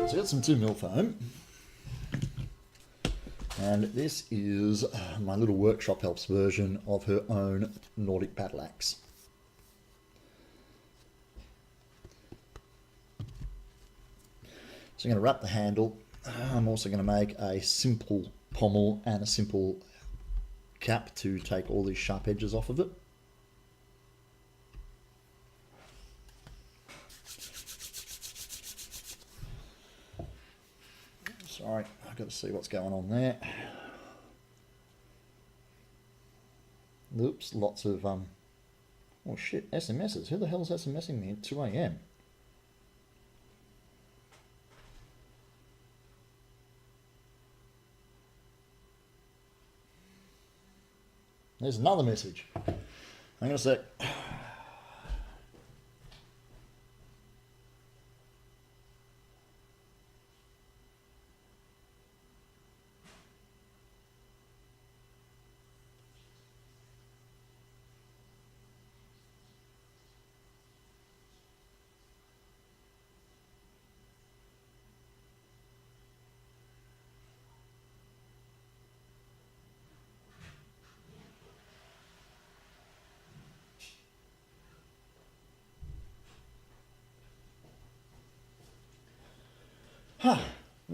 So I got some 2mm foam, and this is my little workshop helps version of her own Nordic battle axe. So I'm going to wrap the handle. I'm also going to make a simple pommel and a simple cap to take all these sharp edges off of it. Sorry, I've got to see what's going on there. Oops, lots of, oh shit, SMSs. Who the hell is SMSing me at 2 AM? There's another message. Hang on a sec.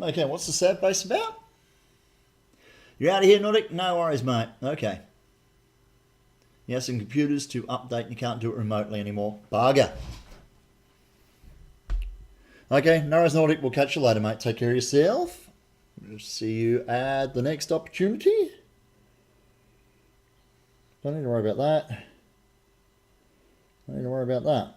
Okay, what's the sad face about? You're out of here, Nordic? No worries, mate. Okay. You have some computers to update and you can't do it remotely anymore. Barger. Okay, no worries, Nordic. We'll catch you later, mate. Take care of yourself. We'll see you at the next opportunity. Don't need to worry about that. Don't need to worry about that.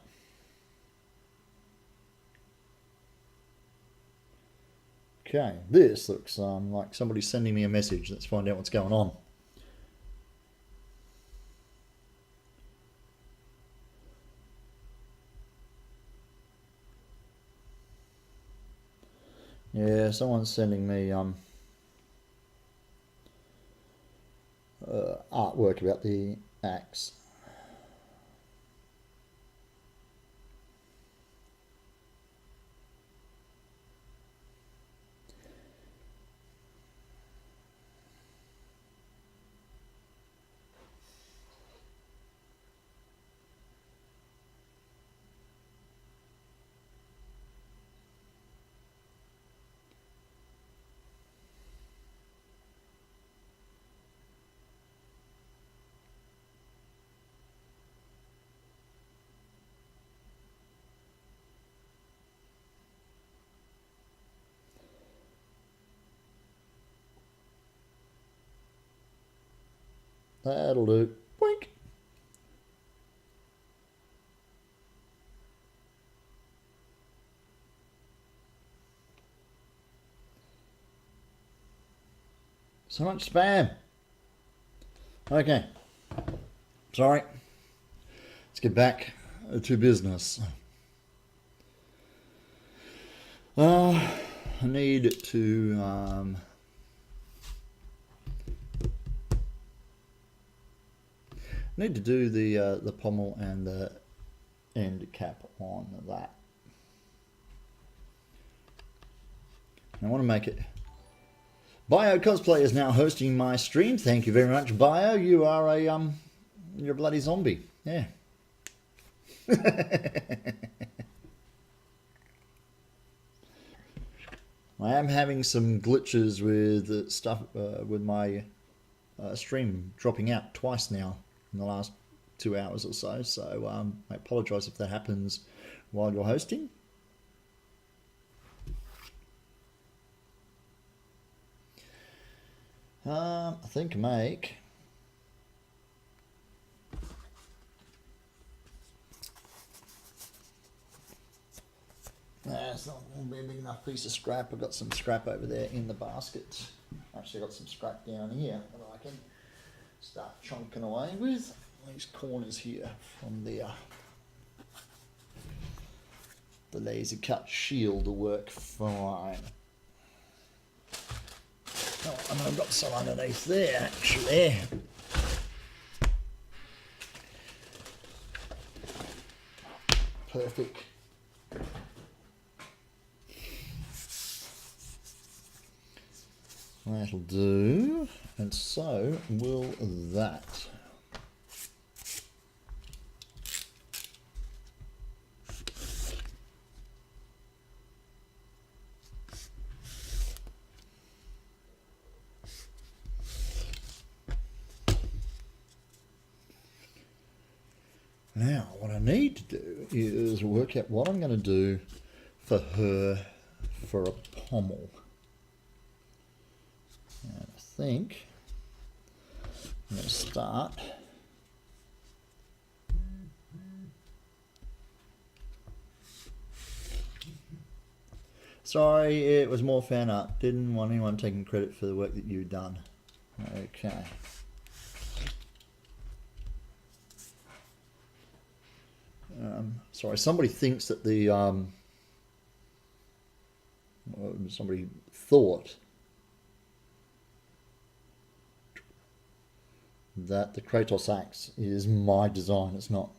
Okay, this looks like somebody's sending me a message. Let's find out what's going on. Yeah, someone's sending me artwork about the axe. That'll do. Boink. So much spam. Okay. Sorry. Let's get back to business. I need to do the pommel and the end cap on that. I want to make it. Bio Cosplay is now hosting my stream. Thank you very much, Bio. You are a you're a bloody zombie. Yeah. I am having some glitches with stuff with my stream dropping out twice now in the last 2 hours or so. So I apologise if that happens while you're hosting. I think make it's not going to be a big enough piece of scrap. I've got some scrap over there in the basket. Actually, I've got some scrap down here that I can start chunking away with. These corners here from the laser cut shield will work fine. Oh, and I've got some underneath there actually. Perfect. That'll do, and so will that. Now, what I need to do is work out what I'm going to do for her for a pommel. And I think I'm going to start sorry, it was more fan art. Didn't want anyone taking credit for the work that you've done. Okay. Sorry, somebody thinks that the somebody thought that the Kratos axe is my design. It's not.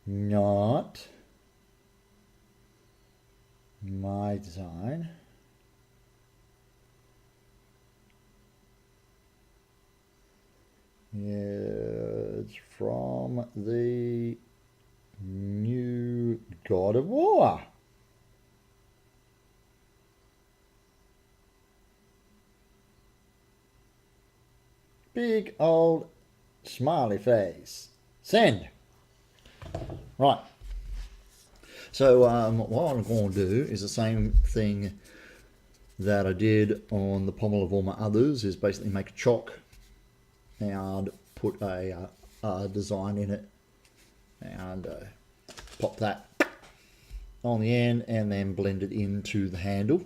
Not my design. Yeah, it's from the new God of War. Big old smiley face. Send. Right. So what I'm going to do is the same thing that I did on the pommel of all my others, is basically make a chock and put a design in it and pop that on the end and then blend it into the handle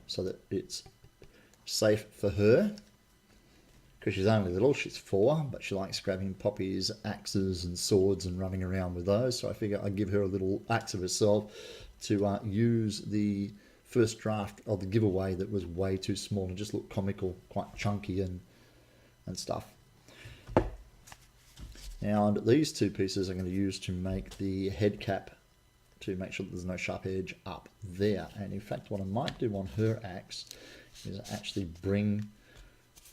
so that it's safe for her. Because she's only little, she's 4, but she likes grabbing Poppy's axes and swords and running around with those. So I figure I'd give her a little axe of herself to use the first draft of the giveaway that was way too small and just looked comical, quite chunky and stuff. Now, and these two pieces I'm going to use to make the head cap, to make sure that there's no sharp edge up there. And in fact, what I might do on her axe is actually bring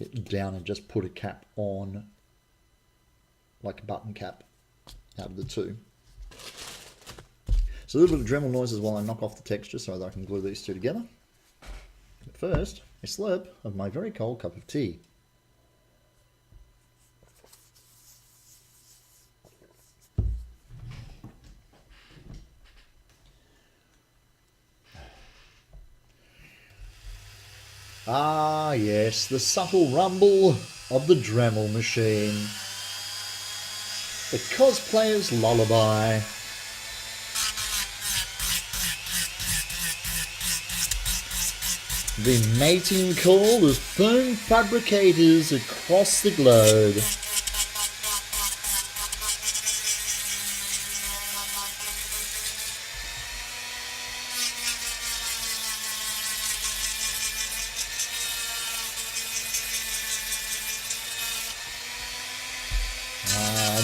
it down and just put a cap on, like a button cap, out of the two. So a little bit of Dremel noises while I knock off the texture so that I can glue these two together. But first, a slurp of my very cold cup of tea. Ah yes, the subtle rumble of the Dremel machine. The cosplayer's lullaby. The mating call of foam fabricators across the globe.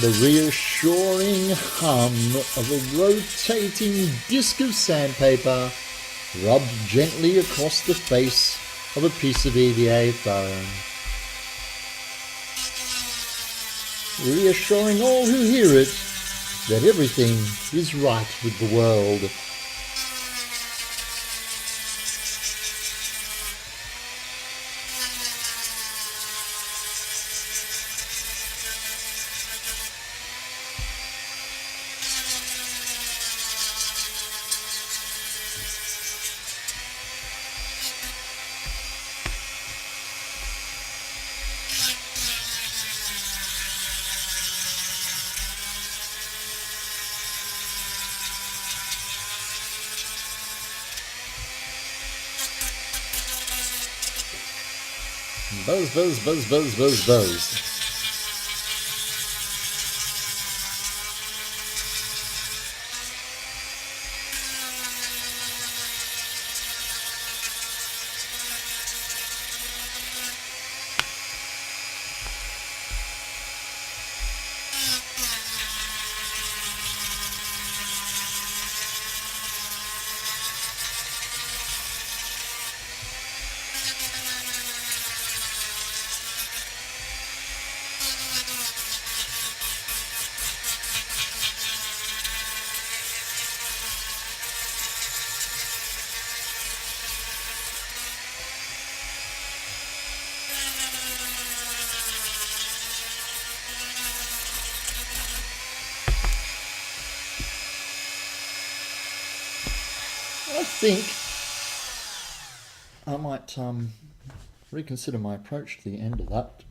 The reassuring hum of a rotating disc of sandpaper rubbed gently across the face of a piece of EVA foam. Reassuring all who hear it that everything is right with the world. Buzz, buzz, buzz, buzz, buzz, buzz. I think I might reconsider my approach to the end of that.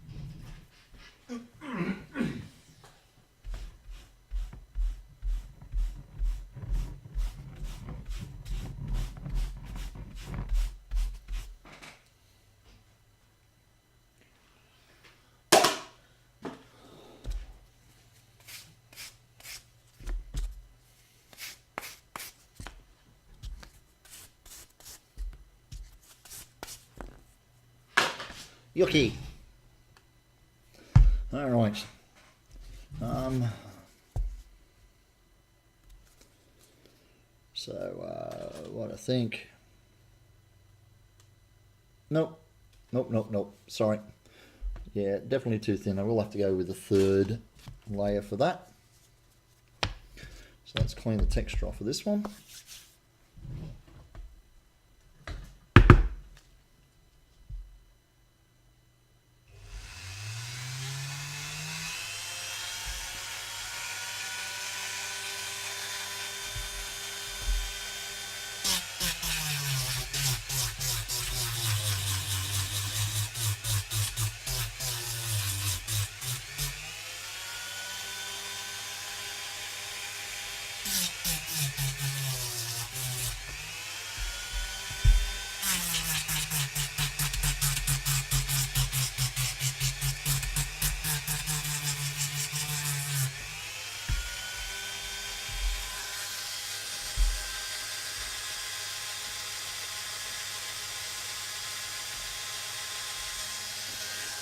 Yucky. All right. So what I think. Nope. Nope. Sorry. Yeah, definitely too thin. I will have to go with a third layer for that. So let's clean the texture off of this one.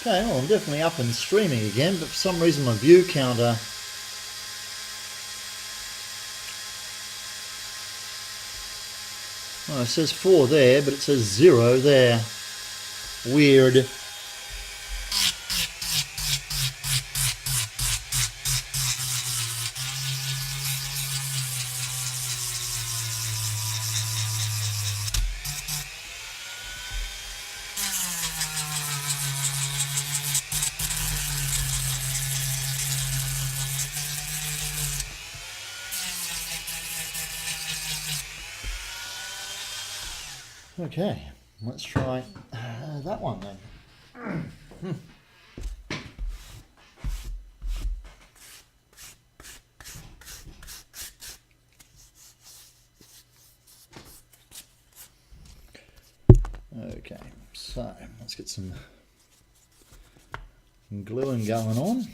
Okay, well I'm definitely up and streaming again, but for some reason my view counter well, it says 4 there, but it says 0 there. Weird. Okay, let's try that one then. Okay, so let's get some gluing going on.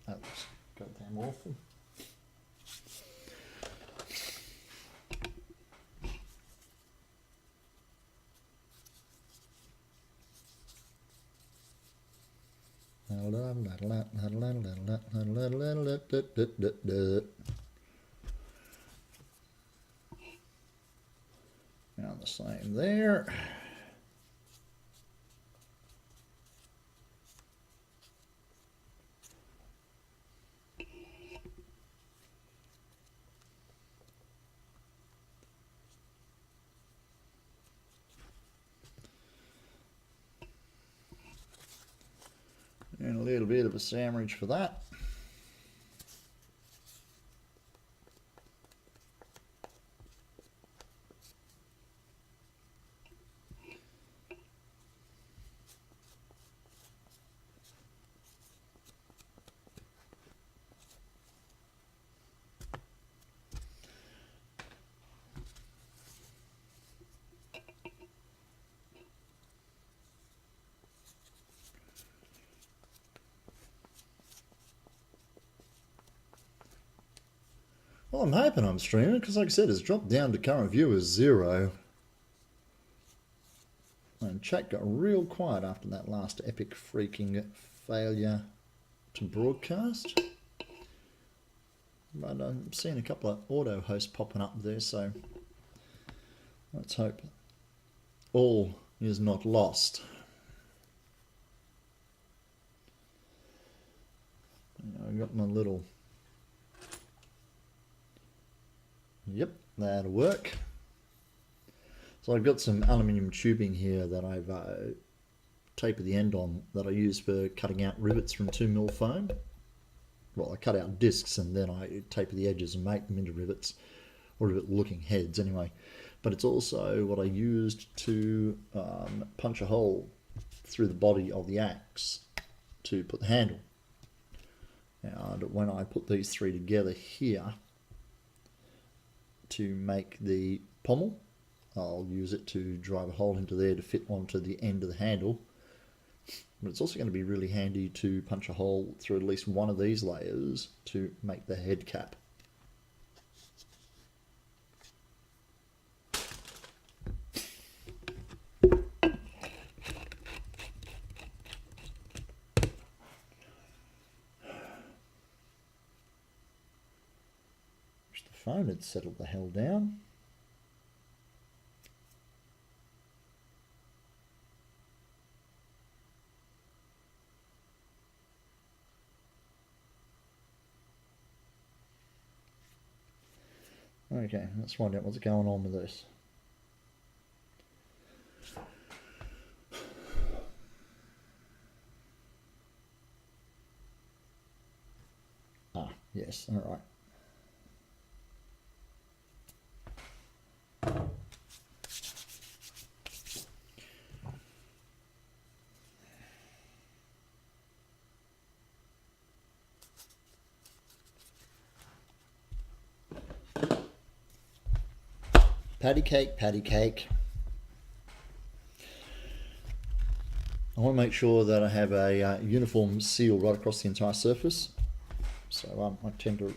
That was goddamn awful. Now the same there. And a little bit of a sandwich for that. Well, I'm hoping I'm streaming because, like I said, it's dropped down to current viewers 0. And chat got real quiet after that last epic freaking failure to broadcast. But I'm seeing a couple of auto hosts popping up there, so let's hope all is not lost. I've got my little... Yep, that'll work. So I've got some aluminium tubing here that I've taper the end on that I use for cutting out rivets from 2mm foam. Well, I cut out discs and then I taper the edges and make them into rivets, or rivet looking heads anyway. But it's also what I used to punch a hole through the body of the axe to put the handle. And when I put these three together here to make the pommel, I'll use it to drive a hole into there to fit onto the end of the handle. But it's also going to be really handy to punch a hole through at least one of these layers to make the head cap. Wish the phone had settled the hell down. Okay, let's find out what's going on with this. Ah, yes, all right. Patty cake, patty cake. I want to make sure that I have a uniform seal right across the entire surface. So I tend to...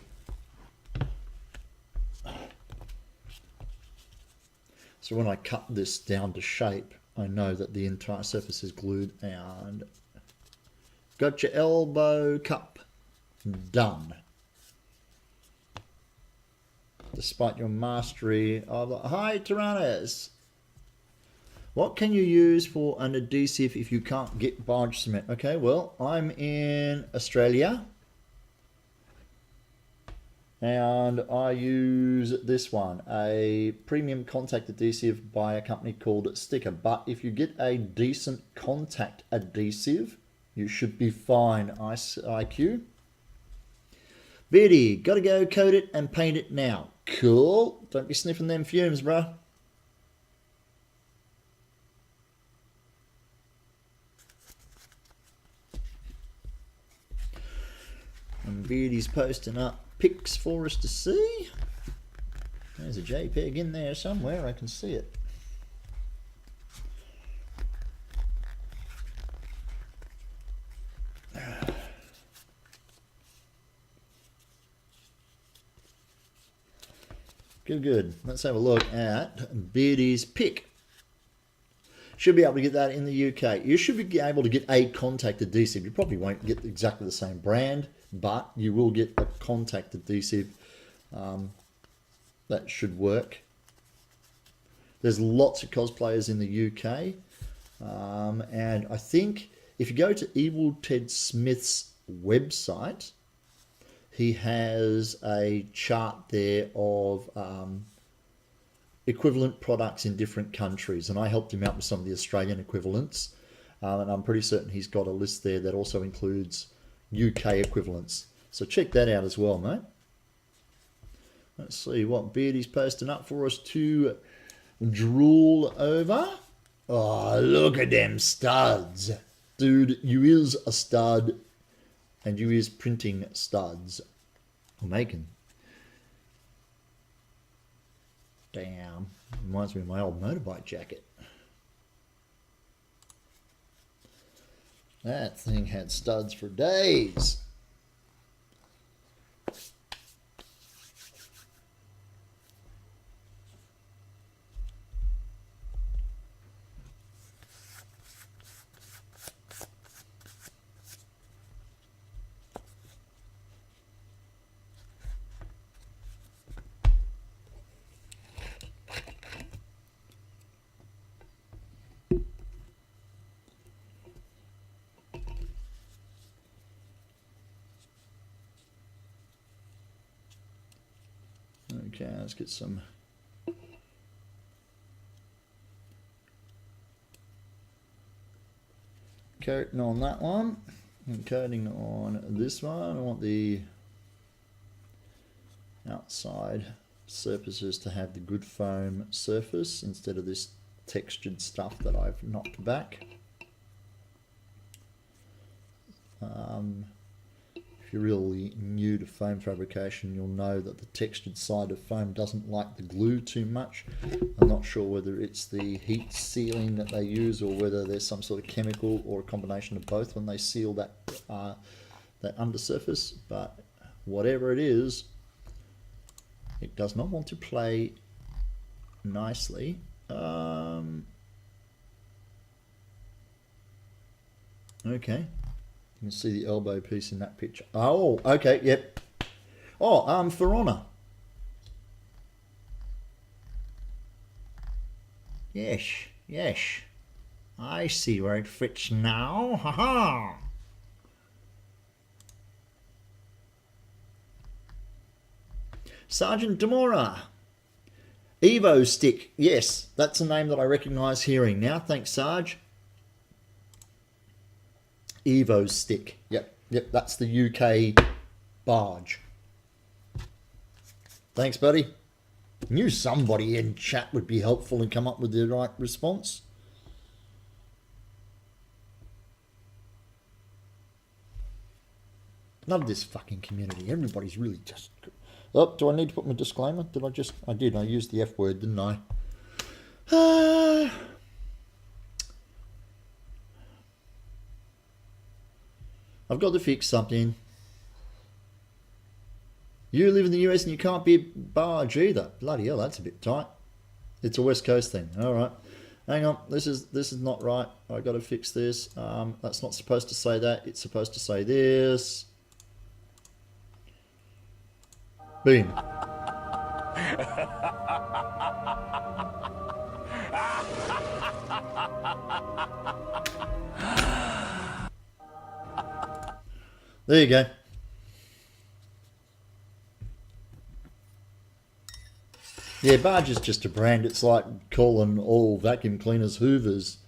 So when I cut this down to shape, I know that the entire surface is glued, and got your elbow cup. Done. Despite your mastery of... Hi, Tyrannus! What can you use for an adhesive if you can't get barge cement? Okay, well, I'm in Australia. And I use this one, a premium contact adhesive by a company called Sticker. But if you get a decent contact adhesive, you should be fine, IQ. Beardy, gotta go coat it and paint it now. Cool. Don't be sniffing them fumes, bruh. And Beardy's posting up pics for us to see. There's a JPEG in there somewhere, I can see it. Good, good. Let's have a look at Beardy's pic. Should be able to get that in the UK. You should be able to get a contact adhesive. You probably won't get exactly the same brand, but you will get a contact adhesive that should work. There's lots of cosplayers in the UK, and I think if you go to Evil Ted Smith's website, he has a chart there of equivalent products in different countries, and I helped him out with some of the Australian equivalents, and I'm pretty certain he's got a list there that also includes UK equivalents. So check that out as well, mate. Let's see what Beardy's posting up for us to drool over. Oh, look at them studs. Dude, you is a stud, and you is printing studs. Or making. Damn. Reminds me of my old motorbike jacket. That thing had studs for days. Okay, let's get some. coating on that one and coating on this one. I want the outside surfaces to have the good foam surface instead of this textured stuff that I've knocked back. If you're really new to foam fabrication, you'll know that the textured side of foam doesn't like the glue too much. I'm not sure whether it's the heat sealing that they use or whether there's some sort of chemical or a combination of both when they seal that that undersurface, but whatever it is, it does not want to play nicely. Okay. You can see the elbow piece in that picture. Oh, okay, yep. Oh, For Honor. Yes, yes. I see where it fits now. Ha ha. Sergeant Demora. Evo Stick. Yes, that's a name that I recognise hearing now. Thanks, Sarge. Evo Stick. Yep, that's the UK barge. Thanks, buddy. Knew somebody in chat would be helpful and come up with the right response. Love this fucking community. Everybody's really just... Oh, do I need to put my disclaimer? I did. I used the F word, didn't I? I've got to fix something. You live in the US and you can't be a barge either. Bloody hell, that's a bit tight. It's a West Coast thing. All right. Hang on. This is not right. I've got to fix this. That's not supposed to say that. It's supposed to say this. Boom. There you go. Yeah, barge is just a brand. It's like calling all vacuum cleaners Hoovers.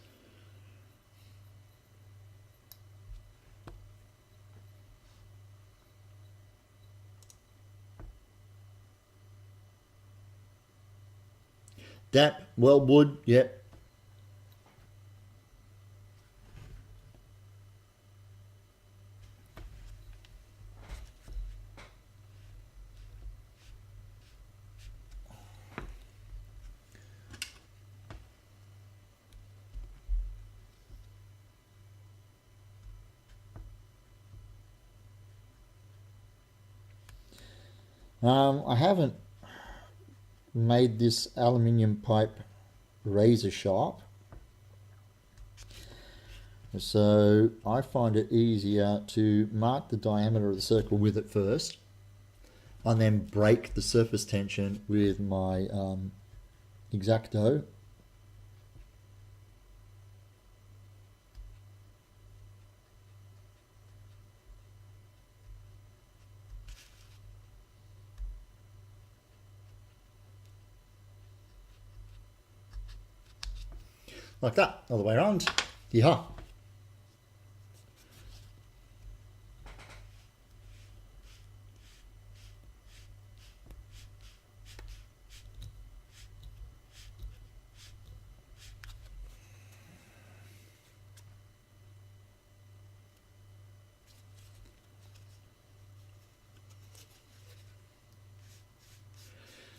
DAP, Wellwood, yep. I haven't made this aluminium pipe razor sharp, so I find it easier to mark the diameter of the circle with it first and then break the surface tension with my X-Acto. Like that, all the way around. Yeah.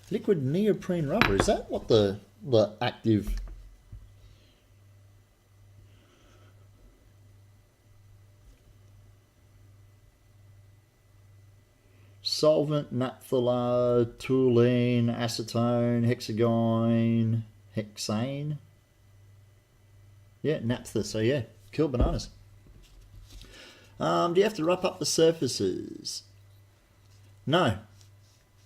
Liquid neoprene rubber, is that what the active... Solvent, naphthalene, toluene, acetone, hexagon, hexane. Yeah, naphtha, so yeah, kill bananas. Do you have to rough up the surfaces? No.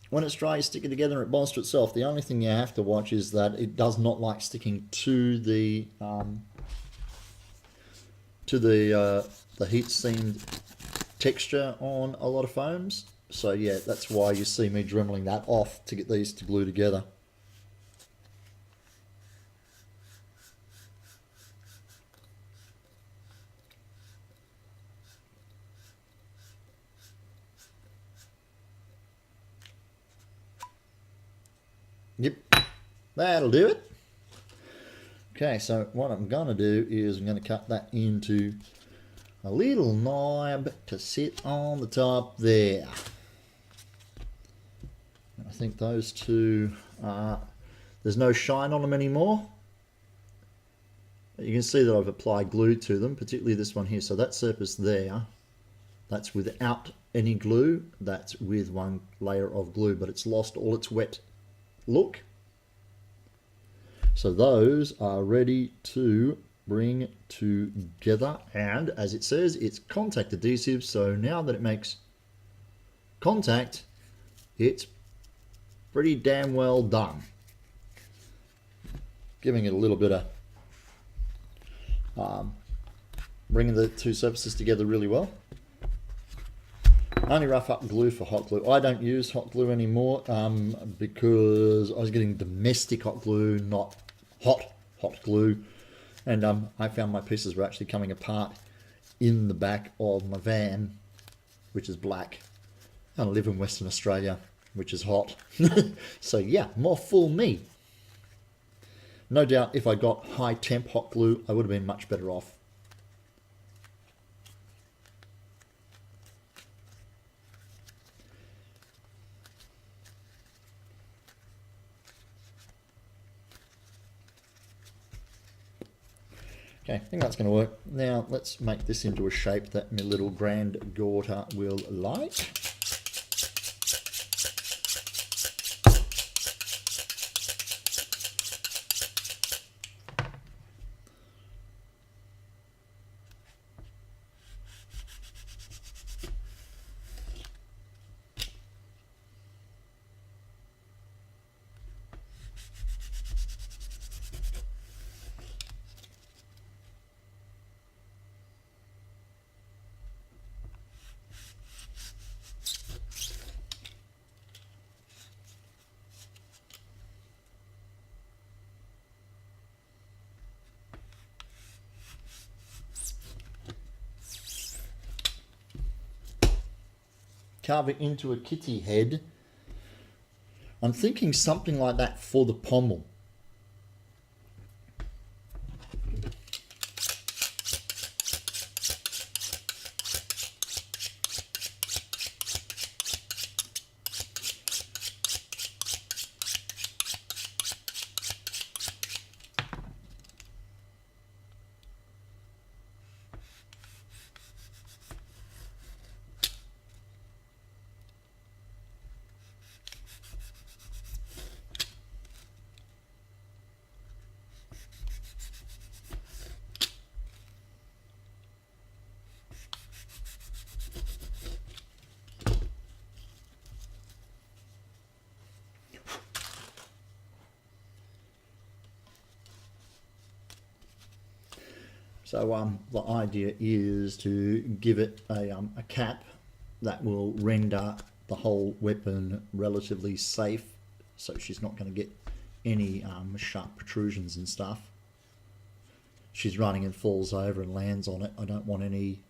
When it's dry, you stick it together and it bonds to itself. The only thing you have to watch is that it does not like sticking to the heat seamed texture on a lot of foams. So yeah, that's why you see me dremeling that off to get these to glue together. Yep, that'll do it. Okay, so what I'm going to do is I'm going to cut that into a little knob to sit on the top there. I think those two are, there's no shine on them anymore. You can see that I've applied glue to them, particularly this one here. So that surface there, that's without any glue. That's with one layer of glue, but it's lost all its wet look. So those are ready to bring together, and as it says, it's contact adhesive, so now that it makes contact, it's pretty damn well done. Giving it a little bit of bringing the two surfaces together really well. Only rough up glue for hot glue. I don't use hot glue anymore because I was getting domestic hot glue, not hot glue, and I found my pieces were actually coming apart in the back of my van, which is black. I live in Western Australia, which is hot. So yeah, more fool me. No doubt if I got high temp hot glue, I would have been much better off. Okay, I think that's going to work. Now let's make this into a shape that my little granddaughter will like. Carve it into a kitty head. I'm thinking something like that for the pommel. So the idea is to give it a cap that will render the whole weapon relatively safe, so she's not going to get any sharp protrusions and stuff. She's running and falls over and lands on it. I don't want any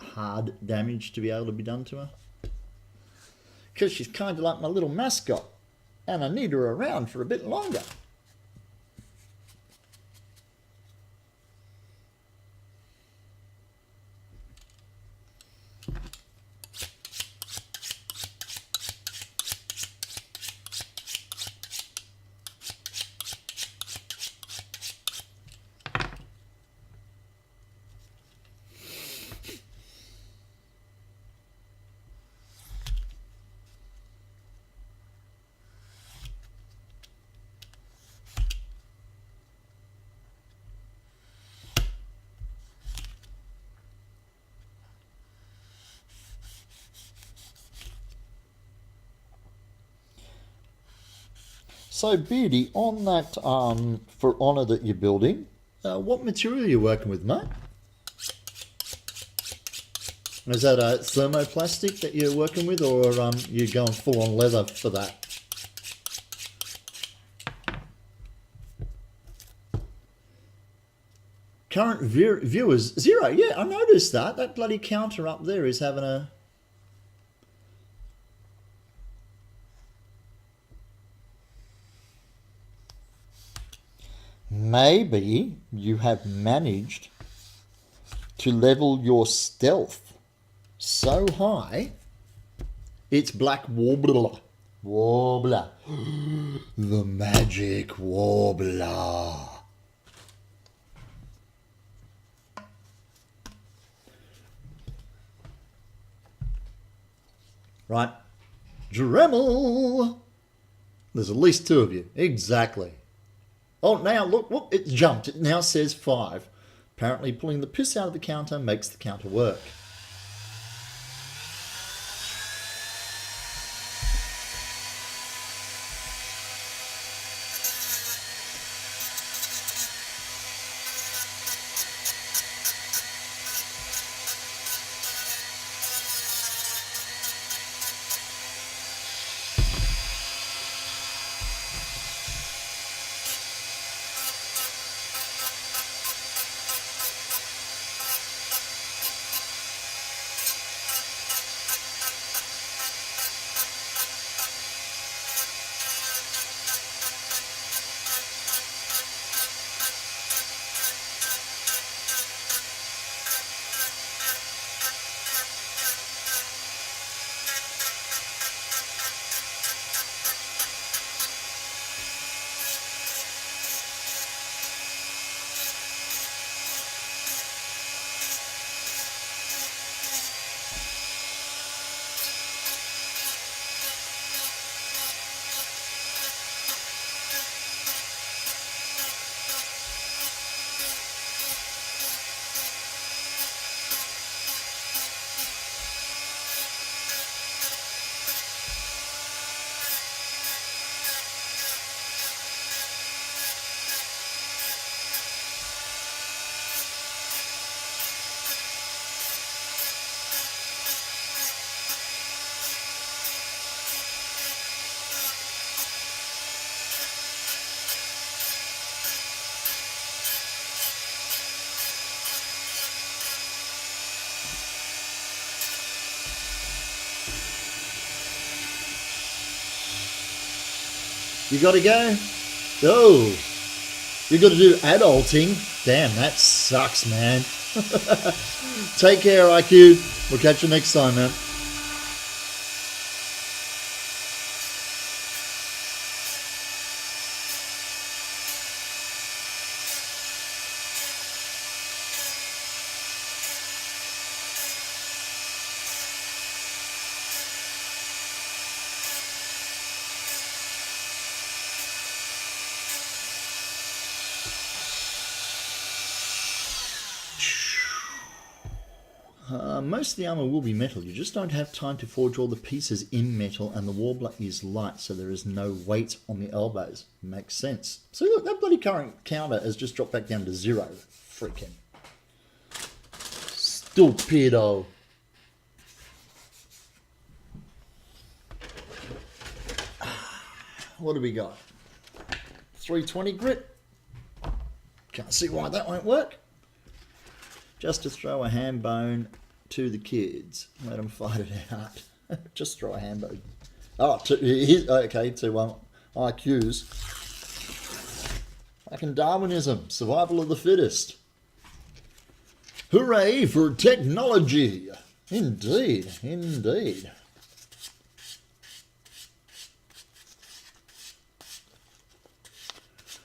hard damage to be able to be done to her, because she's kind of like my little mascot and I need her around for a bit longer. So Beardy, on that for honour that you're building, what material are you working with, mate? Is that a thermoplastic that you're working with, or you're going full on leather for that? Current viewers, 0. Yeah, I noticed that. That bloody counter up there is having a... maybe you have managed to level your stealth so high, it's black warbler. Warbler. The magic warbler. Right. Dremel. There's at least 2 of you. Exactly. Oh, now look, whoop, it's jumped. It now says 5. Apparently pulling the piss out of the counter makes the counter work. You gotta go? Oh, you gotta do adulting? Damn, that sucks, man. Take care, IQ. We'll catch you next time, man. Most of the armour will be metal. You just don't have time to forge all the pieces in metal, and the warbler is light, so there is no weight on the elbows. Makes sense. So look, that bloody current counter has just dropped back down to 0. Freaking stupido. What do we got? 320 grit. Can't see why that won't work. Just to throw a ham bone to the kids. Let them fight it out. Just throw a ham bone. Oh, okay, to IQs. Fucking Darwinism. Survival of the fittest. Hooray for technology. Indeed, indeed.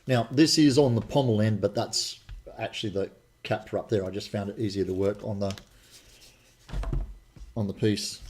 Now, this is on the pommel end, but that's actually the captor up there. I just found it easier to work on the piece.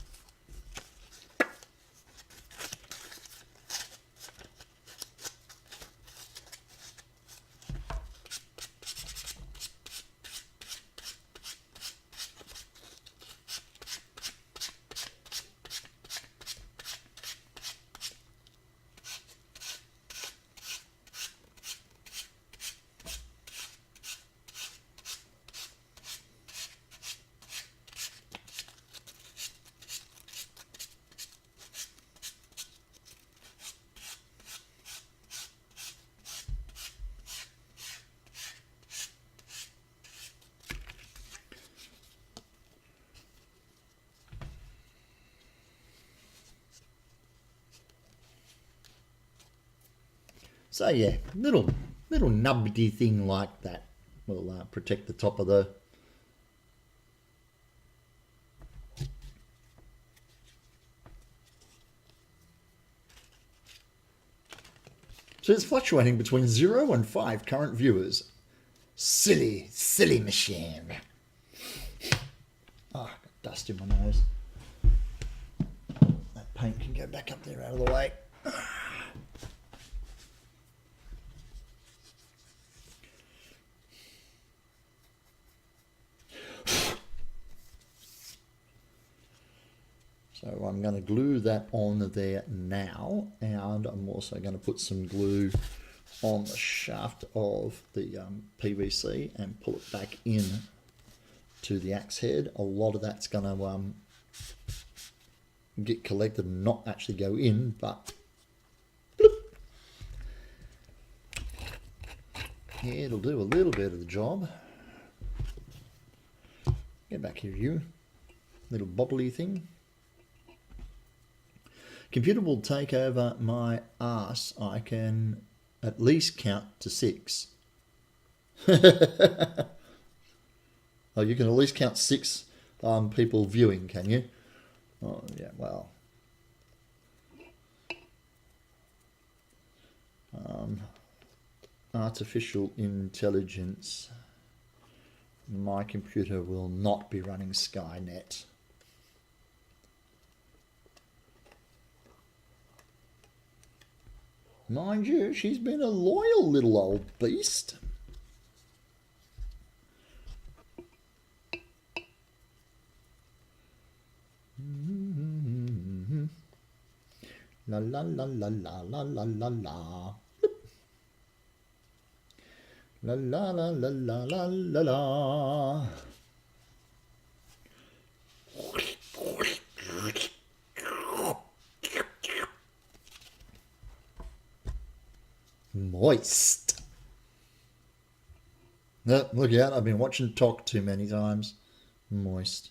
So yeah, little Little nubbity thing like that will protect the top of the... So it's fluctuating between 0 and 5 current viewers. Silly, silly machine. Ah, got dust in my nose. That paint can go back up there out of the way. So I'm going to glue that on there now, and I'm also going to put some glue on the shaft of the PVC and pull it back in to the axe head. A lot of that's going to get collected and not actually go in, but bloop. Yeah, it'll do a little bit of the job. Get back here, you little bobbly thing. Computer will take over my ass. I can at least count to 6. Oh, you can at least count 6 people viewing, can you? Oh, yeah, well. Artificial intelligence. My computer will not be running Skynet. Mind you, she's been a loyal little old beast. La la la la la la la la la. La la la la la la la la. Moist. Look out, I've been watching Talk too many times. Moist.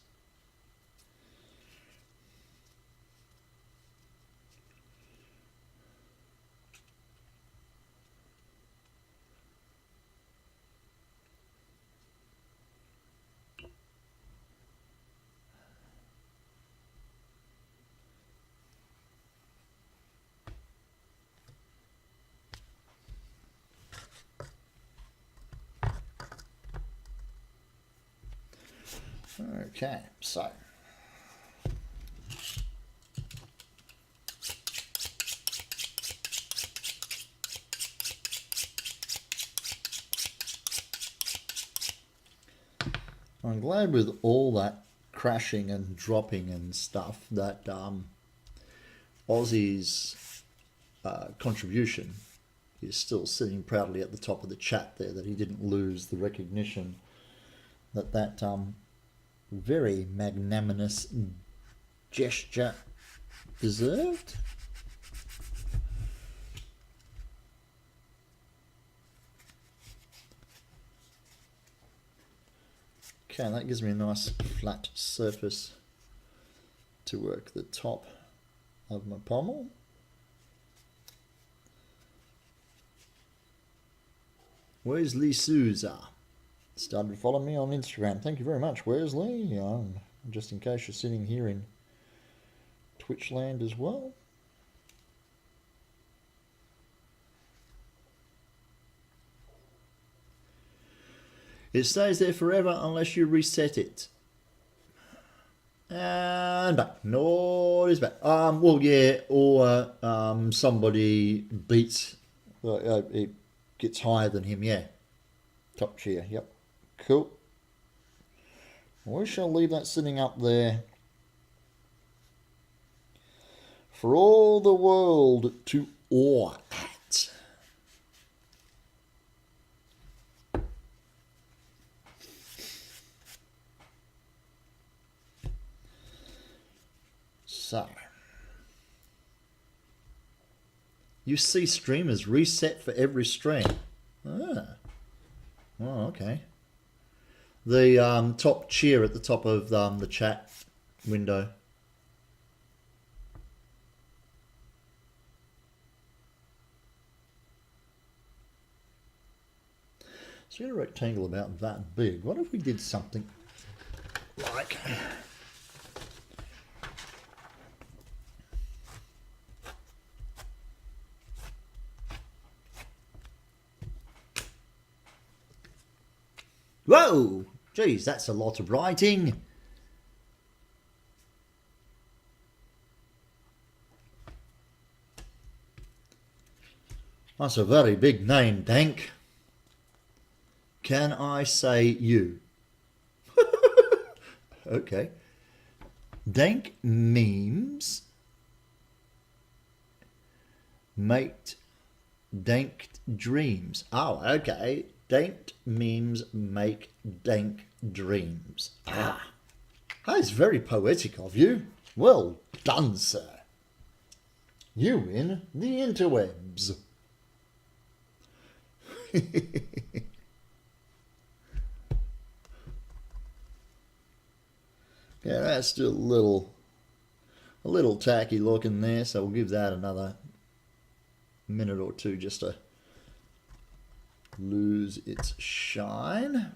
Okay, so I'm glad with all that crashing and dropping and stuff that Aussie's contribution is still sitting proudly at the top of the chat there, that he didn't lose the recognition that very magnanimous gesture deserved. Okay, that gives me a nice flat surface to work the top of my pommel. Where's Lee Souza? Started following me on Instagram. Thank you very much, Wesley. Just in case you're sitting here in Twitch land as well. It stays there forever unless you reset it. And back. No, it's back. Well, yeah, or somebody beats, it gets higher than him, yeah. Top chair, yep. Cool. We shall leave that sitting up there for all the world to awe at. So, you see streamers reset for every stream. Ah. Oh, okay. The top cheer at the top of the chat window. So we got a rectangle about that big. What if we did something like... Whoa! Geez, that's a lot of writing. That's a very big name, Dank. Can I say you? Okay. Dank memes make dank dreams. Oh, okay. Dank memes make dank dreams. Ah, that is very poetic of you. Well done, sir. You win the interwebs. Yeah, that's still a little tacky looking there, so we'll give that another minute or two just to lose its shine.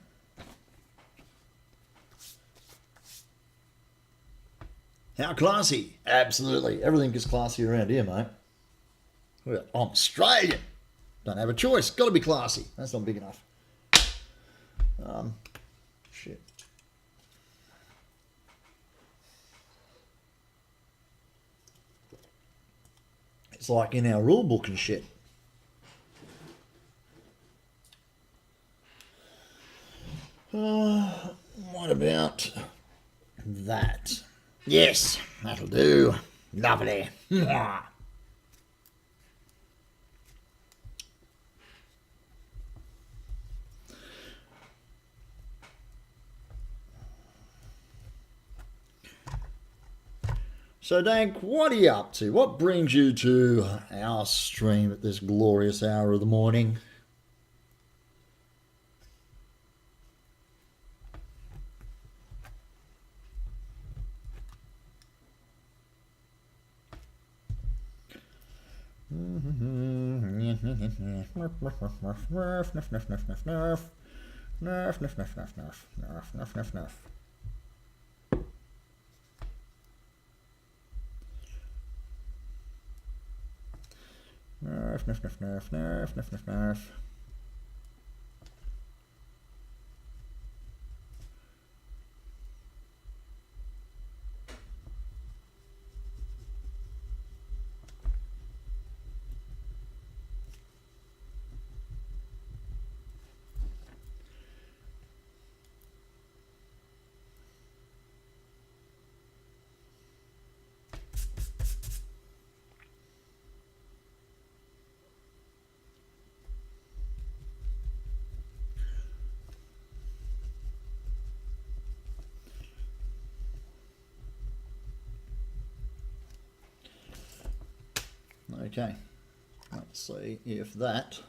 How classy? Absolutely. Everything is classy around here, mate. Well, I'm Australian. Don't have a choice. Got to be classy. That's not big enough. Shit. It's like in our rule book and shit. What about that? Yes, that'll do. Lovely. So, Dank, what are you up to? What brings you to our stream at this glorious hour of the morning? Nerf. Okay, let's see if that...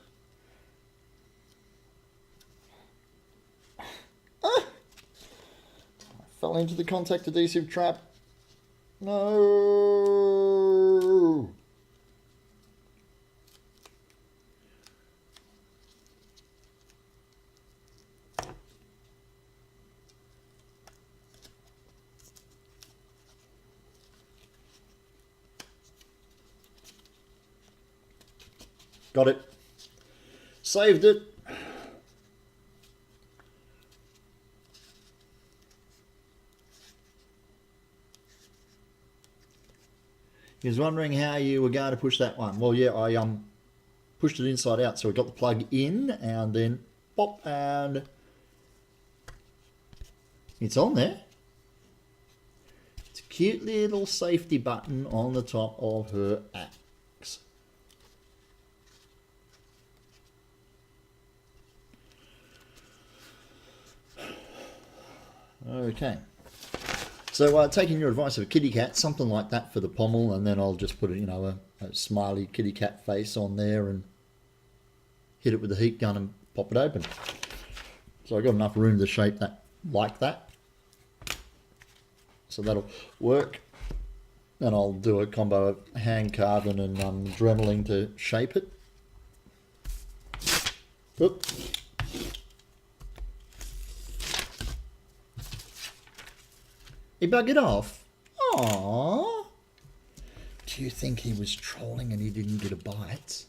I fell into the contact adhesive trap. No! Got it. Saved it. He was wondering how you were going to push that one. Well, yeah, I pushed it inside out, so we got the plug in, and then pop, and it's on there. It's a cute little safety button on the top of her axe. Okay, so taking your advice of a kitty cat, something like that for the pommel, and then I'll just put a smiley kitty cat face on there and hit it with the heat gun and pop it open. So I've got enough room to shape that like that, so that'll work. And I'll do a combo of hand carving and dremeling to shape it. Oop. He buggered off. Aww. Do you think he was trolling and he didn't get a bite?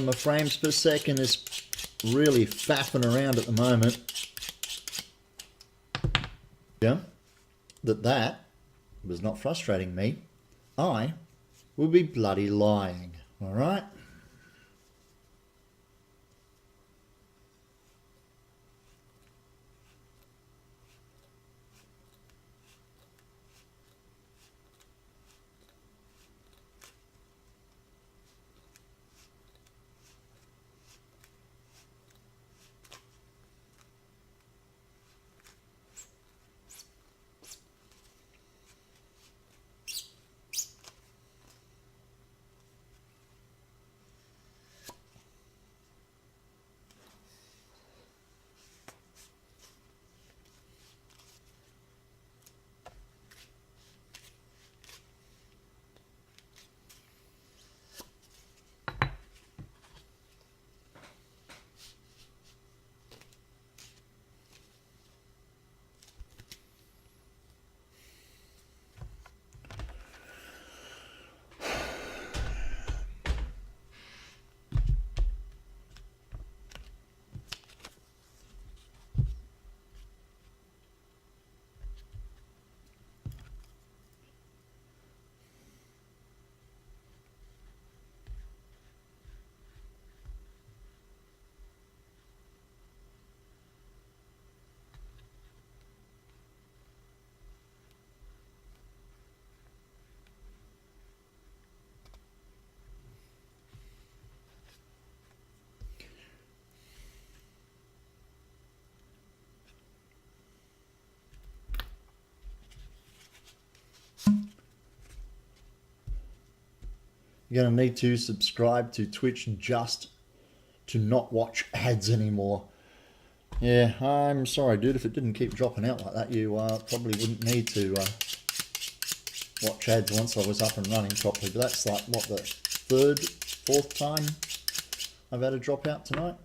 My frames per second is really faffing around at the moment. Yeah, that was not frustrating me. I would be bloody lying, alright? You're going to need to subscribe to Twitch just to not watch ads anymore. Yeah, I'm sorry, dude. If it didn't keep dropping out like that, you probably wouldn't need to watch ads once I was up and running properly. But that's like, what, the third, fourth time I've had a drop out tonight?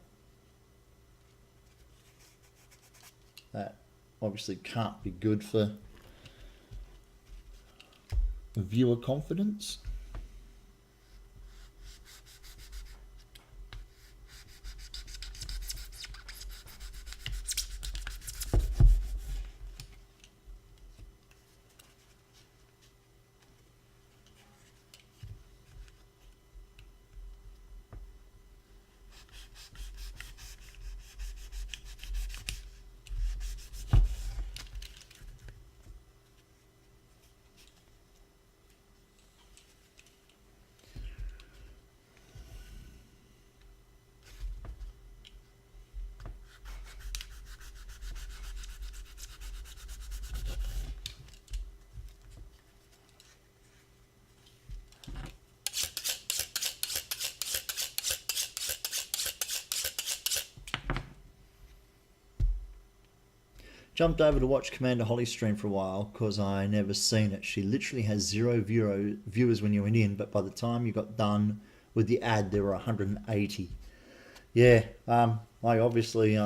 That obviously can't be good for viewer confidence. Jumped over to watch Commander Holly's stream for a while because I never seen it. She literally has 0 viewers when you went in, but by the time you got done with the ad, there were 180. Yeah, I obviously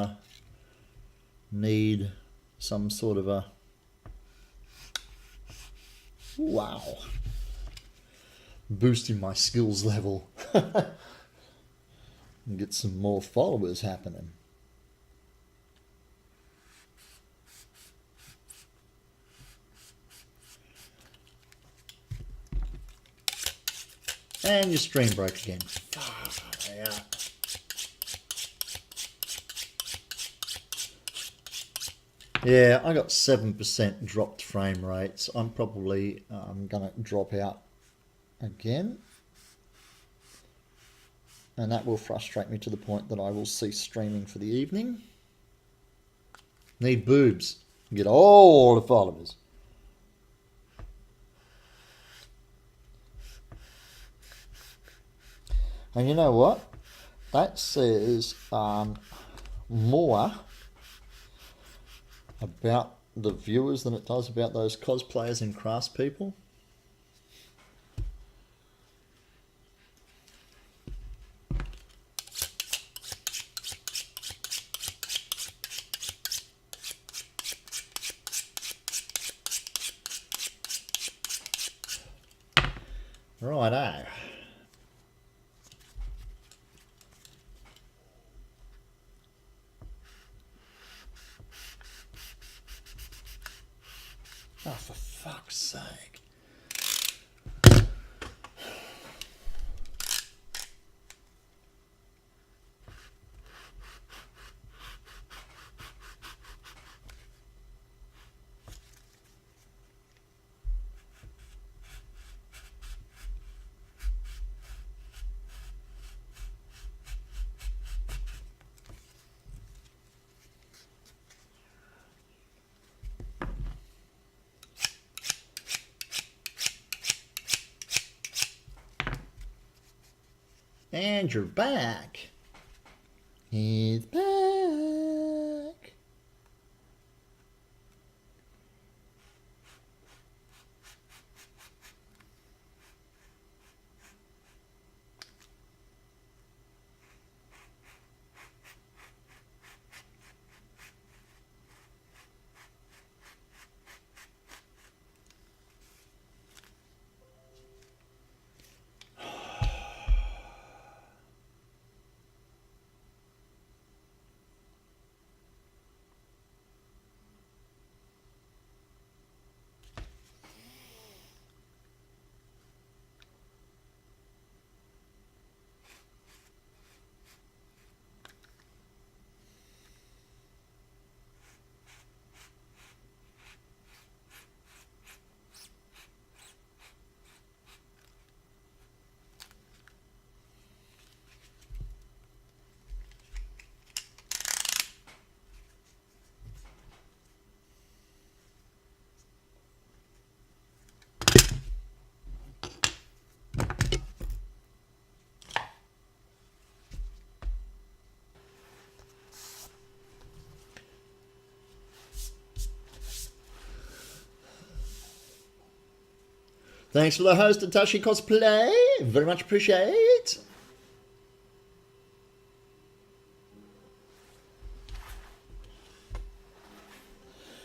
need some sort of a... Wow. Boosting my skills level. And get some more followers happening. And your stream broke again. Yeah. Yeah, I got 7% dropped frame rates. I'm probably going to drop out again. And that will frustrate me to the point that I will cease streaming for the evening. Need boobs. Get all the followers. And you know what? That says more about the viewers than it does about those cosplayers and craftspeople. Righto. Oh, for fuck's sake. And you're back. He's back. Thanks for the host, Tashi Cosplay. Very much appreciate.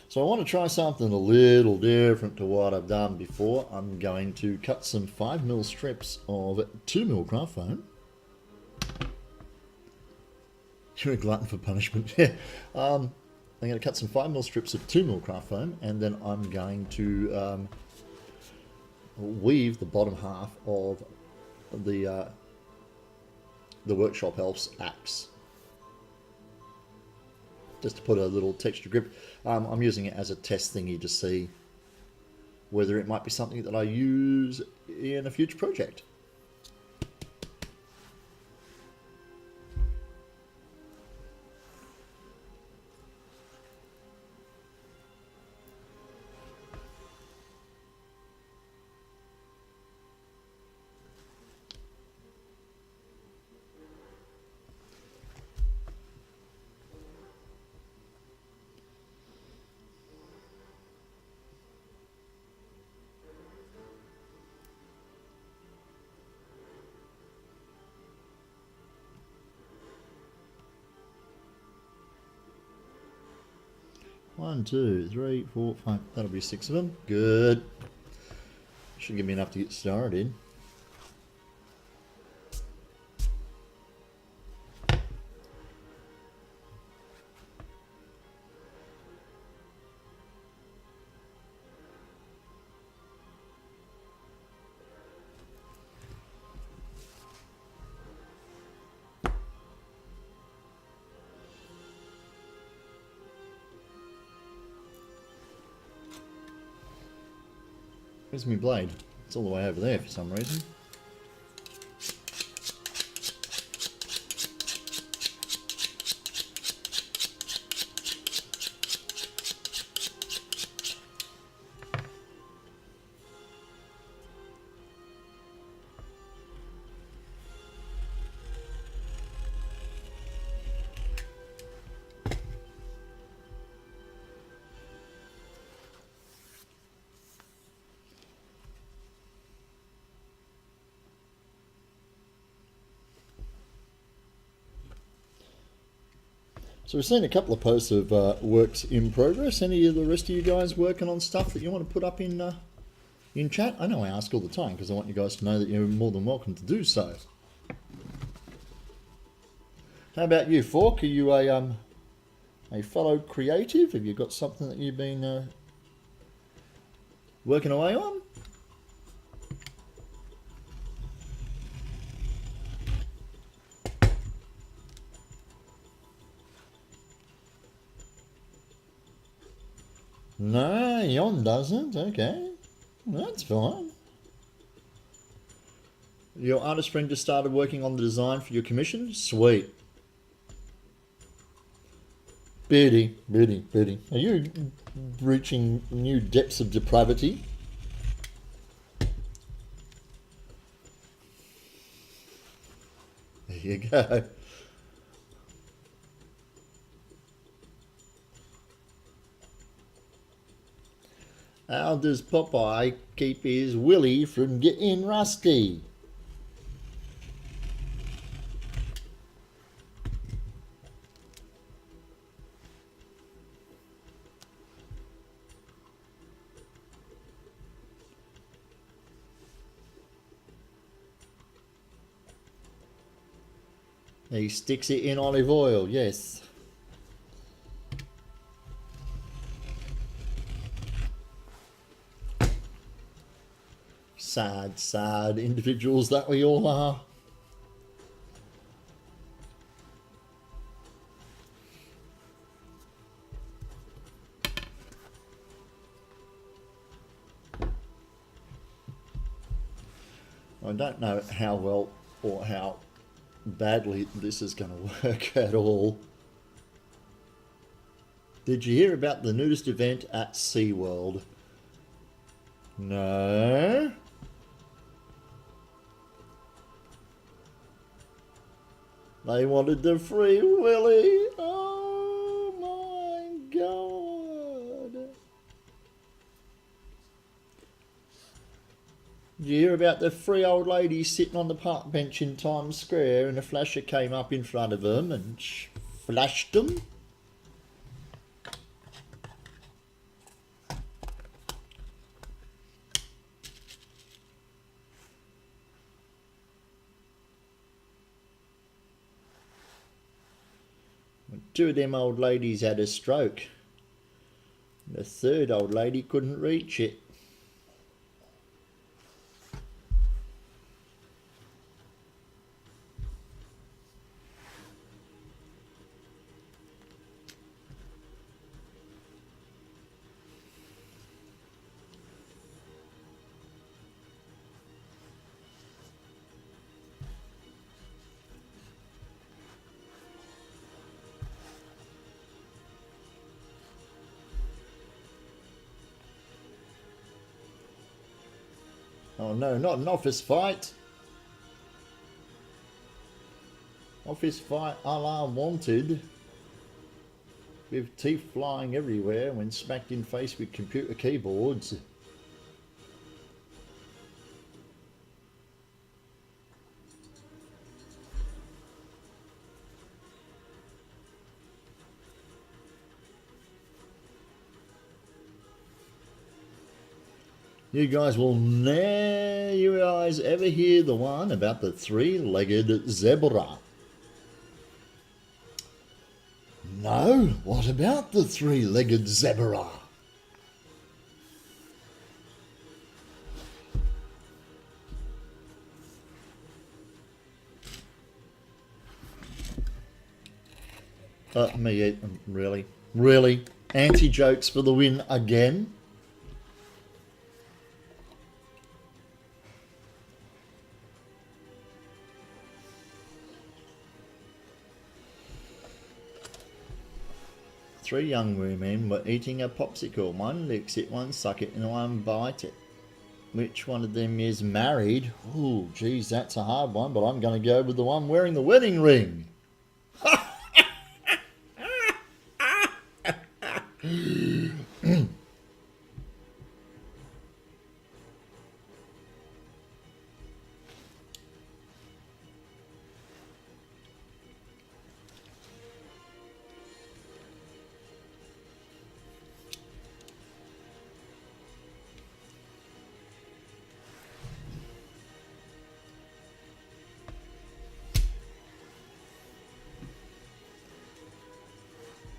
So I want to try something a little different to what I've done before. I'm going to cut some 5mm strips of 2mm craft foam. You're a glutton for punishment. Yeah. I'm going to cut some 5mm strips of 2mm craft foam, and then I'm going to weave the bottom half of the Workshop Elf's axe, just to put a little texture grip. I'm using it as a test thingy to see whether it might be something that I use in a future project. One, two, three, four, five. That'll be 6 of them. Good. Should give me enough to get started. Where's my blade? It's all the way over there for some reason. So we've seen a couple of posts of works in progress. Any of the rest of you guys working on stuff that you want to put up in in chat? I know I ask all the time because I want you guys to know that you're more than welcome to do so. How about you, Fork? Are you a fellow creative? Have you got something that you've been working away on? No, Yon doesn't. Okay, that's fine. Your artist friend just started working on the design for your commission? Sweet. Beauty, beauty, beauty. Are you reaching new depths of depravity? There you go. How does Popeye keep his willy from getting rusty? He sticks it in olive oil, yes. Sad, sad individuals that we all are. I don't know how well or how badly this is going to work at all. Did you hear about the nudist event at SeaWorld? No. They wanted the free willy. Oh my god. Did you hear about the three old ladies sitting on the park bench in Times Square and a flasher came up in front of them and flashed them? Two of them old ladies had a stroke. The third old lady couldn't reach it. Oh no, not an office fight. Office fight a la Wanted. With teeth flying everywhere when smacked in face with computer keyboards. You guys will you guys ever hear the one about the three-legged zebra? No, what about the three-legged zebra? Really? Anti-jokes for the win again? Three young women were eating a popsicle. One licks it, one suck it, and one bite it. Which one of them is married? Ooh, geez, that's a hard one, but I'm going to go with the one wearing the wedding ring.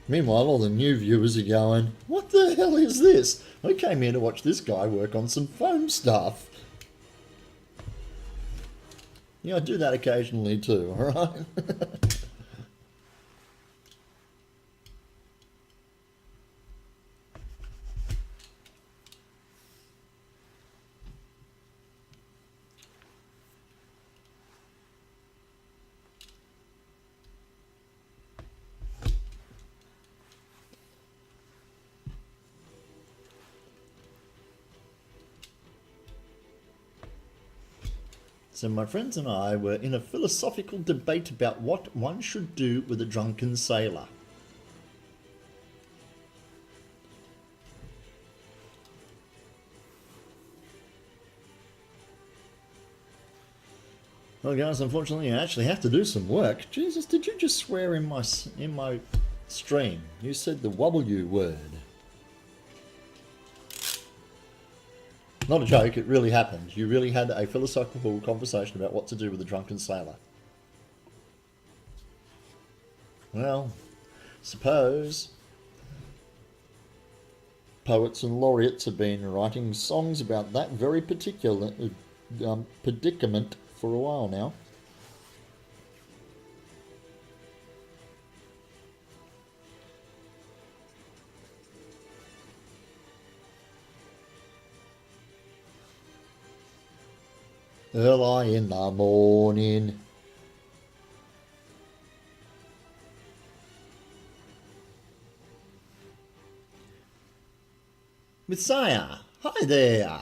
Meanwhile, all the new viewers are going, what the hell is this? I came here to watch this guy work on some foam stuff. Yeah, I do that occasionally too, alright? So my friends and I were in a philosophical debate about what one should do with a drunken sailor. Well, guys, unfortunately, I actually have to do some work. Jesus, did you just swear in my stream? You said the W word. Not a joke, it really happened. You really had a philosophical conversation about what to do with a drunken sailor. Well, suppose poets and laureates have been writing songs about that very particular predicament for a while now. Early in the morning. Messiah, hi there.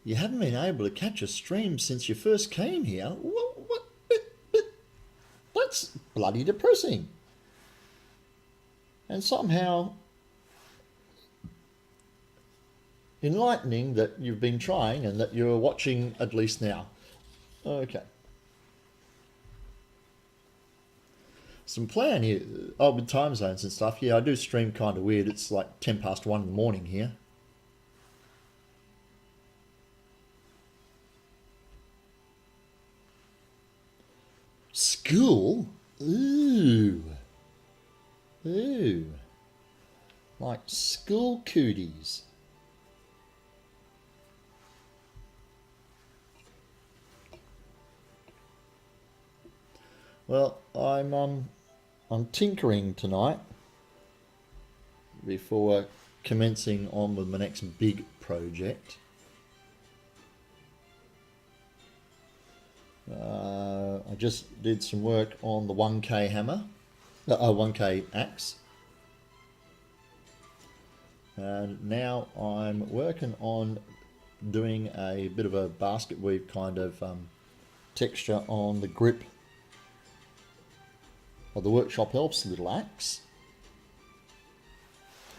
You haven't been able to catch a stream since you first came here. What? That's bloody depressing. And somehow enlightening that you've been trying and that you're watching at least now. Okay. Some plan here. Oh, with time zones and stuff. Yeah, I do stream kind of weird. It's like 10 past 1 in the morning here. School? Ooh. Ooh. Like school cooties. Well, I'm tinkering tonight before commencing on with my next big project. I just did some work on the 1K hammer, 1K axe, and now I'm working on doing a bit of a basket weave kind of texture on the grip of the Workshop Helps little axe.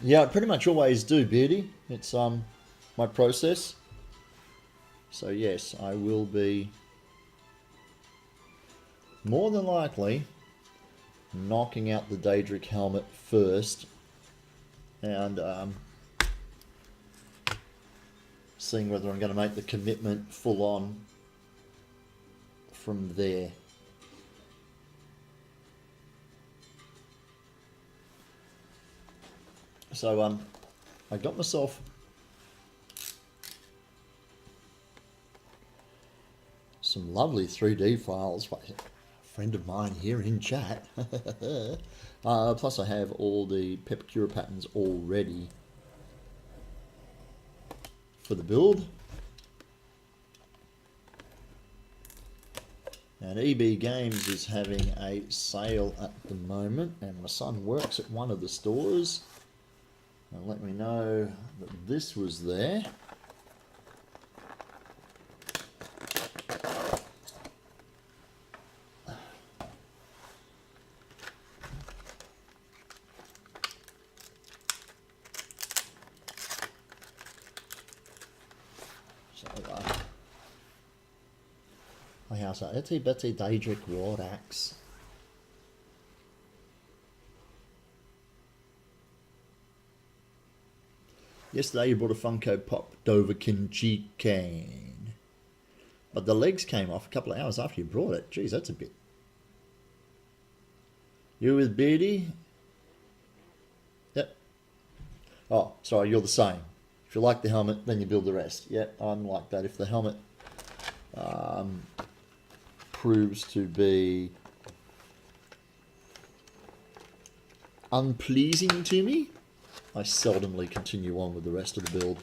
Yeah, I pretty much always do, Beardy. It's my process. So yes, I will be more than likely knocking out the Daedric helmet first and seeing whether I'm going to make the commitment full on from there. So I got myself some lovely 3D files by a friend of mine here in chat. Plus I have all the Pepakura patterns all ready for the build. And EB Games is having a sale at the moment, and my son works at one of the stores. And let me know that this was there. So, I have a itty bitty Daedric War Axe. Yesterday you bought a Funko Pop Doverkin Chicken. But the legs came off a couple of hours after you brought it. Geez, that's a bit... You with Beardy? Yep. Oh, sorry, you're the same. If you like the helmet, then you build the rest. Yep, I'm like that. If the helmet proves to be unpleasing to me, I seldomly continue on with the rest of the build.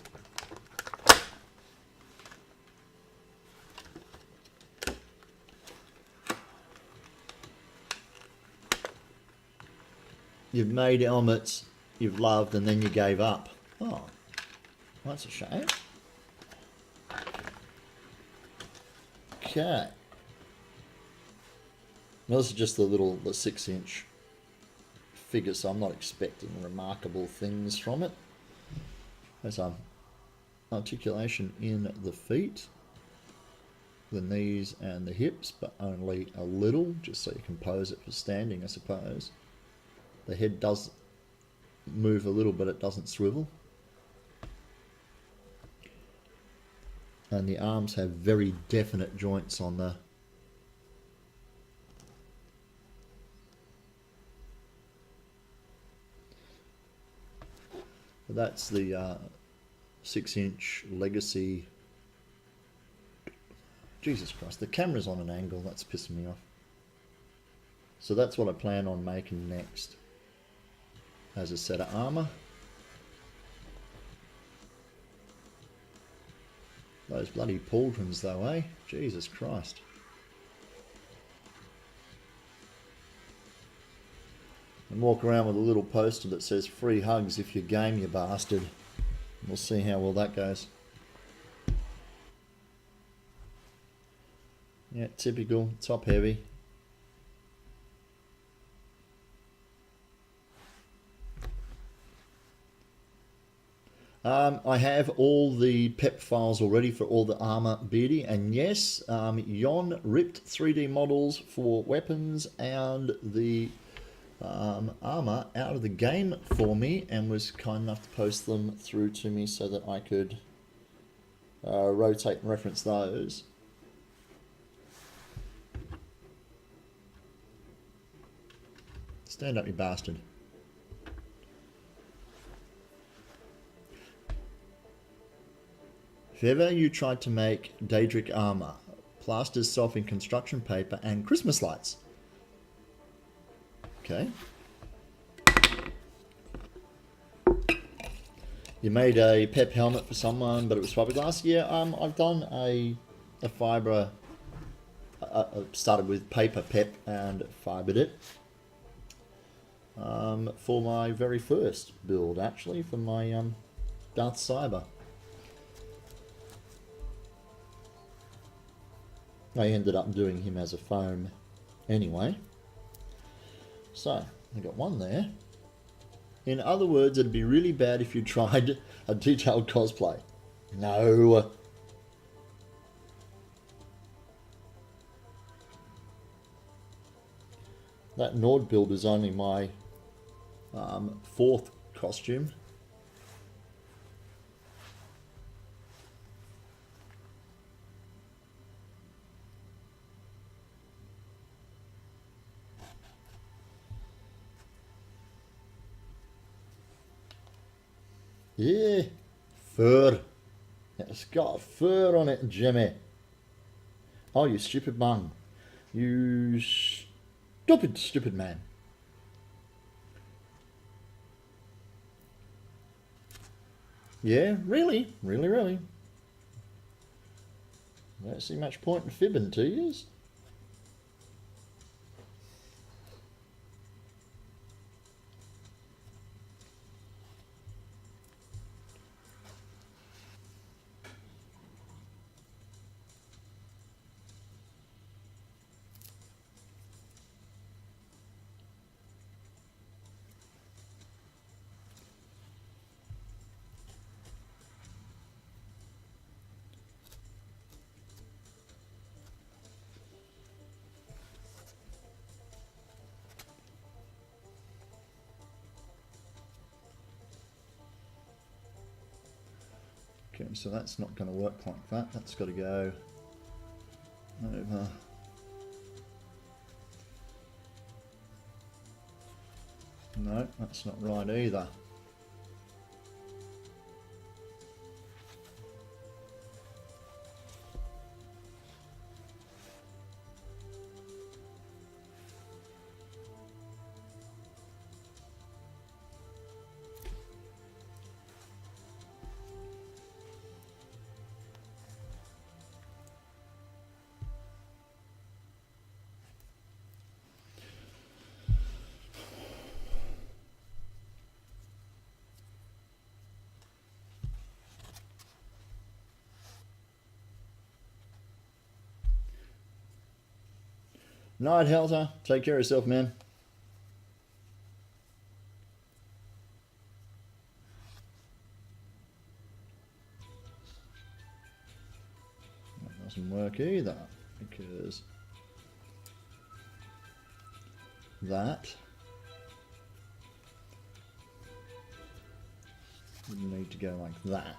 You've made helmets you've loved and then you gave up. Oh, that's a shame. Okay. Now this is just the 6-inch figure, so I'm not expecting remarkable things from it. There's articulation in the feet, the knees and the hips, but only a little, just so you can pose it for standing, I suppose. The head does move a little, but it doesn't swivel. And the arms have very definite joints on the that's the 6-inch Legacy. Jesus Christ, the camera's on an angle, that's pissing me off. So that's what I plan on making next, as a set of armor. Those bloody pauldrons though, eh? Jesus Christ. And walk around with a little poster that says free hugs if you game, you bastard. We'll see how well that goes. Yeah, typical, top heavy. I have all the PEP files already for all the armor, Beardy, and yes, Yon ripped 3D models for weapons and the armor out of the game for me and was kind enough to post them through to me so that I could rotate and reference those. Stand up, you bastard. If ever you tried to make Daedric armor, plasters self in construction paper and Christmas lights. Okay. You made a PEP helmet for someone, but it was fiberglass. Yeah, I've done a fibre. I started with paper PEP and fibered it for my very first build, actually, for my Darth Cyber. I ended up doing him as a foam anyway. So, I got one there. In other words, it'd be really bad if you tried a detailed cosplay. No. That Nord build is only my 4th costume. Yeah, fur. It's got fur on it, Jimmy. Oh, you stupid man. You stupid man. Yeah, really. I don't see much point in fibbing to yous. Okay, so that's not going to work like that. That's got to go over. No, that's not right either. Night, Helter. Take care of yourself, man. That doesn't work either, because that would need to go like that.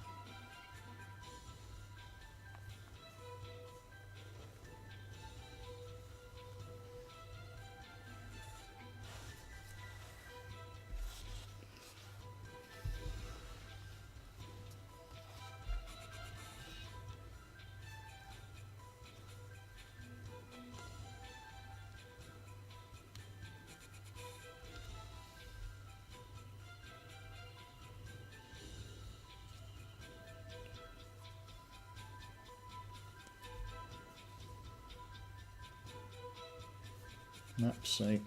Nope, see,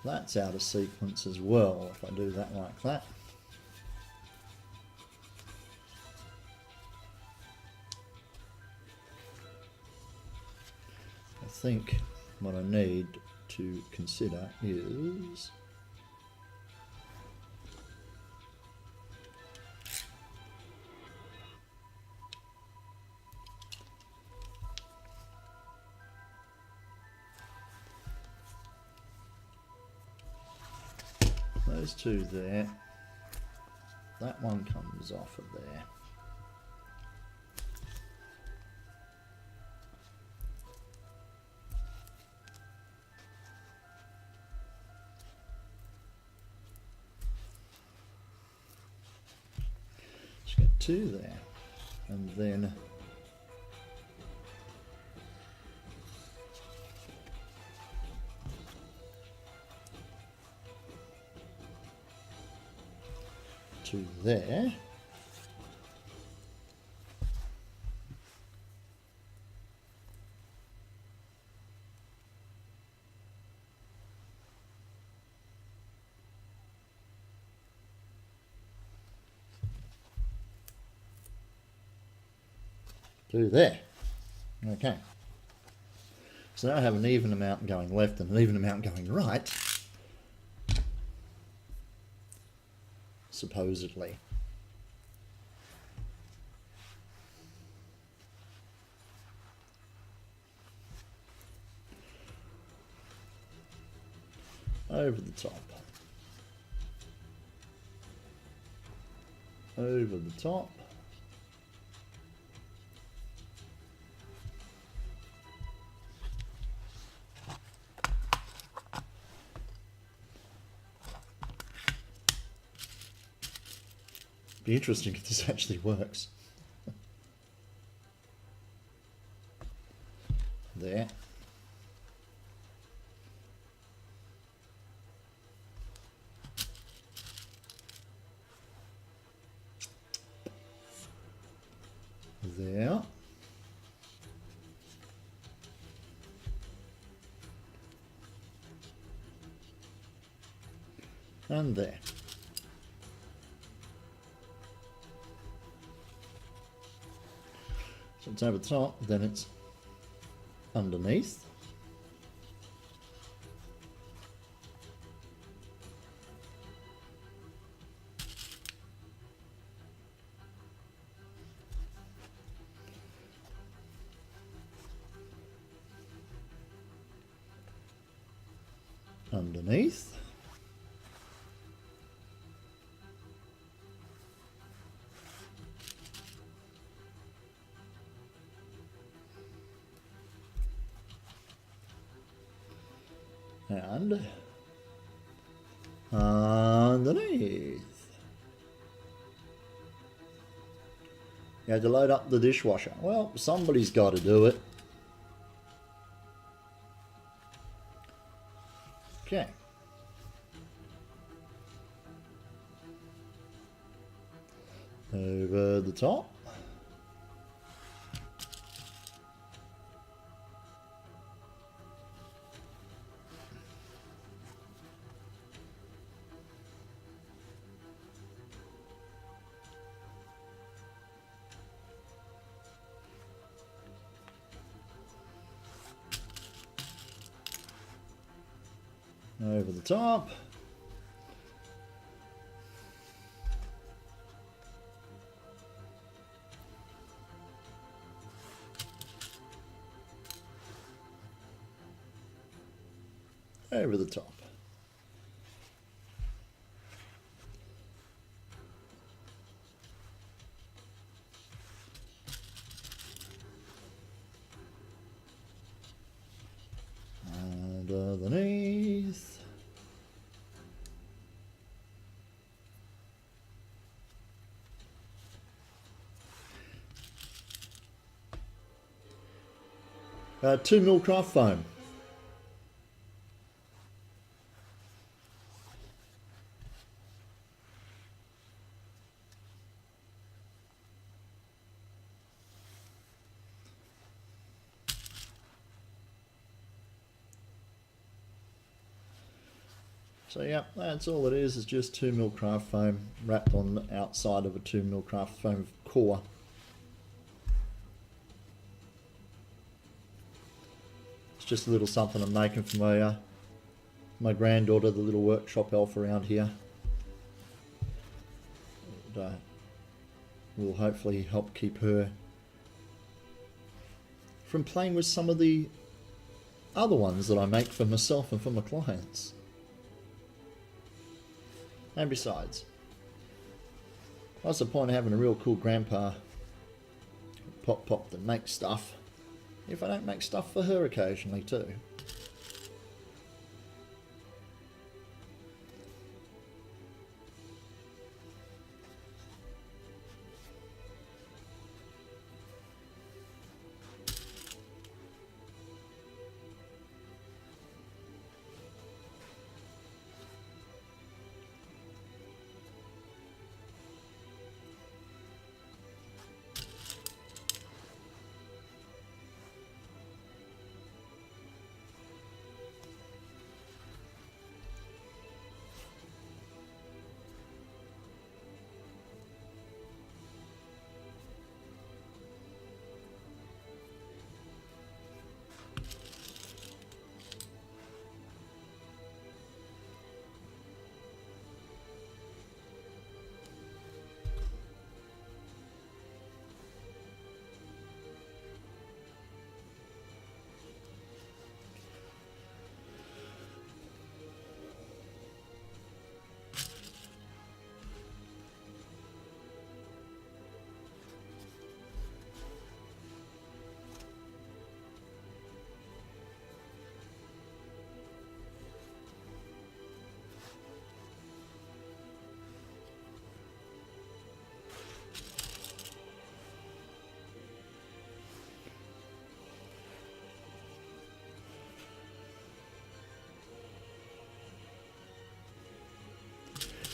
that's out of sequence as well if I do that like that. I think what I need to consider is those two there, that one comes off of there. Just get two there, and then two there. Two there. Okay. So now I have an even amount going left and an even amount going right. Supposedly. Over the top. Over the top. Be interesting if this actually works. There. There. And there. So it's over the top, then it's underneath. Underneath. And Underneath. You had to load up the dishwasher. Well, somebody's got to do it. Okay. Over the top. Over the top. Over the top. And underneath. Two mil craft foam. So yeah, that's all it is just 2 mil craft foam wrapped on the outside of a 2 mil craft foam core. It's just a little something I'm making for my granddaughter, the little workshop elf around here. And, will hopefully help keep her from playing with some of the other ones that I make for myself and for my clients. And besides, what's the point of having a real cool grandpa pop that makes stuff if I don't make stuff for her occasionally too?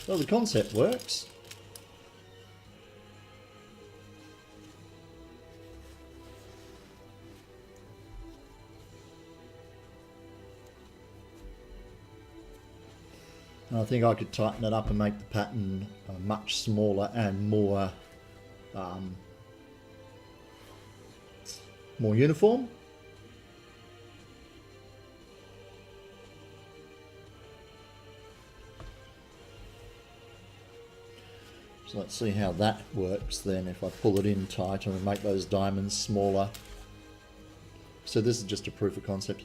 Well, the concept works. And I think I could tighten it up and make the pattern much smaller and more uniform. So let's see how that works then if I pull it in tighter and make those diamonds smaller. So this is just a proof of concept.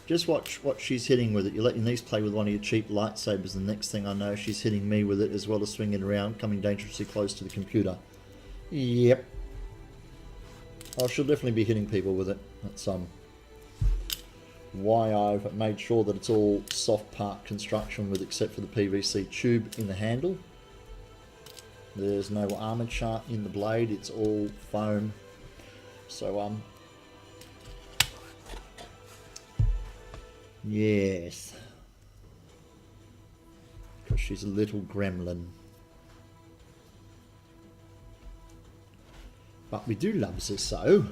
Just watch what she's hitting with it. You're letting these play with one of your cheap lightsabers, and the next thing I know she's hitting me with it as well as swinging around, coming dangerously close to the computer. Yep. Oh, she'll definitely be hitting people with it at some why I've made sure that it's all soft part construction with except for the PVC tube in the handle. There's no armature in the blade, it's all foam. So yes, because she's a little gremlin. But we do love her so.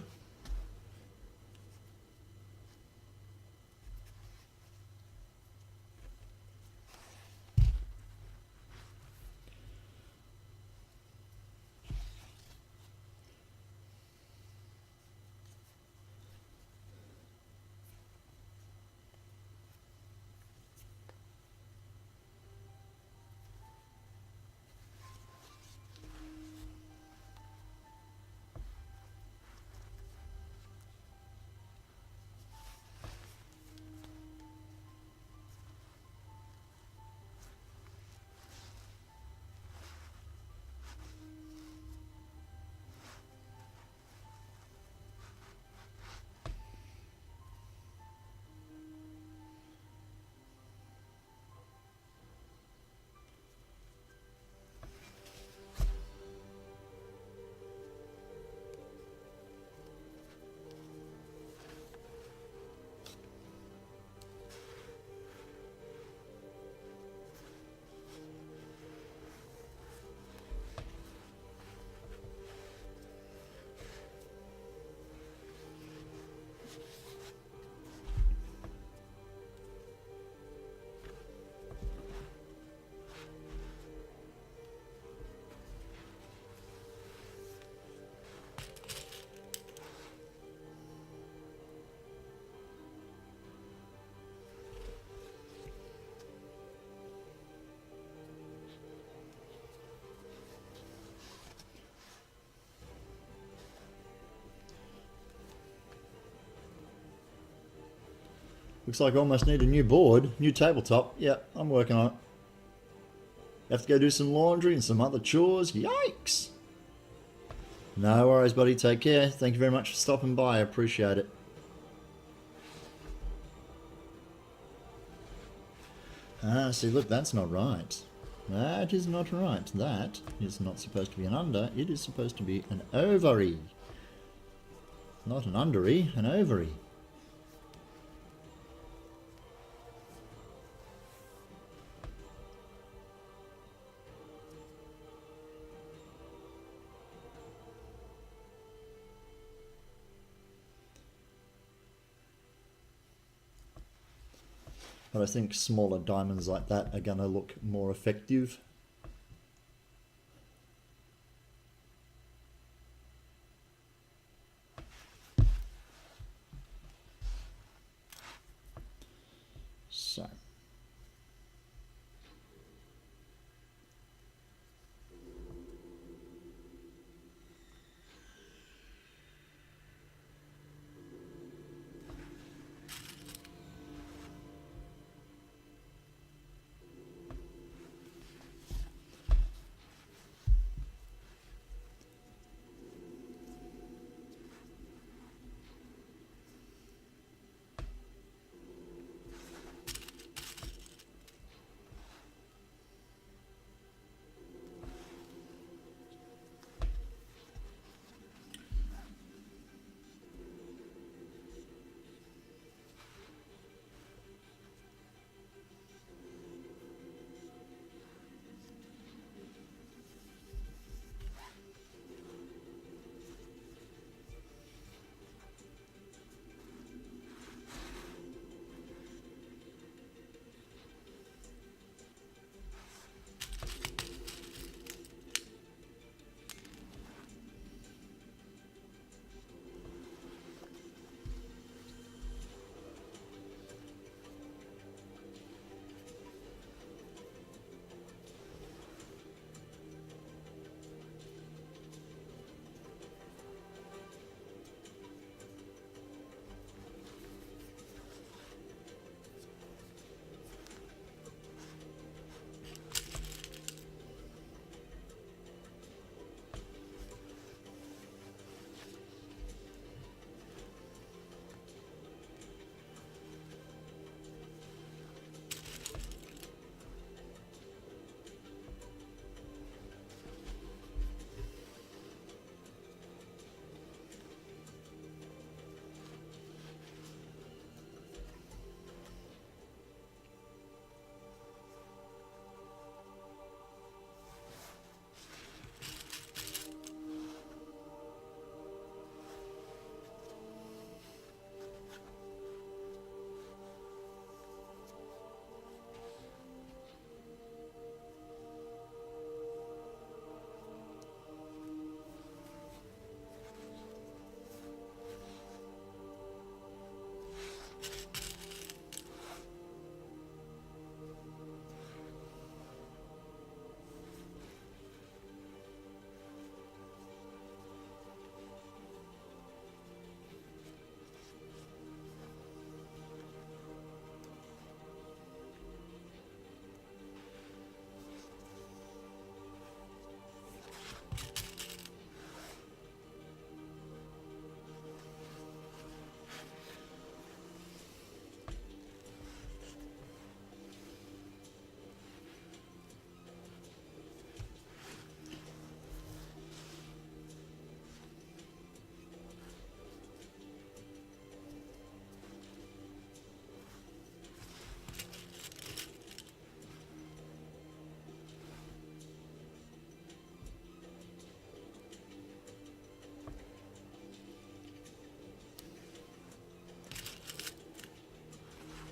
Looks like I almost need a new board, new tabletop. Yep, I'm working on it. Have to go do some laundry and some other chores. Yikes! No worries, buddy. Take care. Thank you very much for stopping by. I appreciate it. Ah, see, look, that's not right. That is not right. That is not supposed to be an under. It is supposed to be an ovary. Not an undery, an ovary. But I think smaller diamonds like that are going to look more effective. So.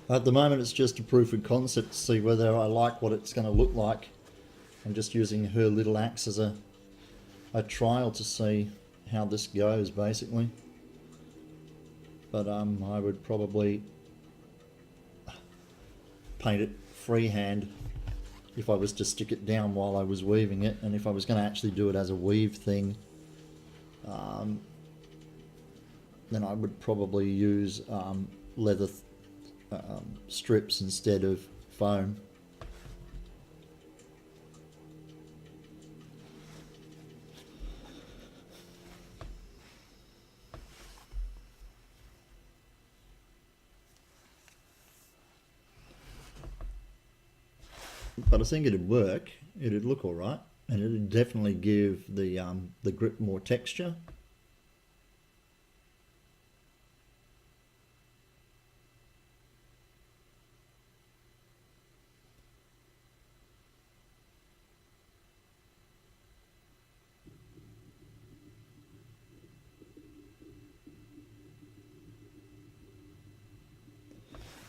At the moment, it's just a proof of concept to see whether I like what it's going to look like. I'm just using her little axe as a trial to see how this goes, basically. But I would probably paint it freehand if I was to stick it down while I was weaving it, and if I was going to actually do it as a weave thing, then I would probably use leather strips instead of foam. But I think it'd work. It'd look all right, and it'd definitely give the grip more texture.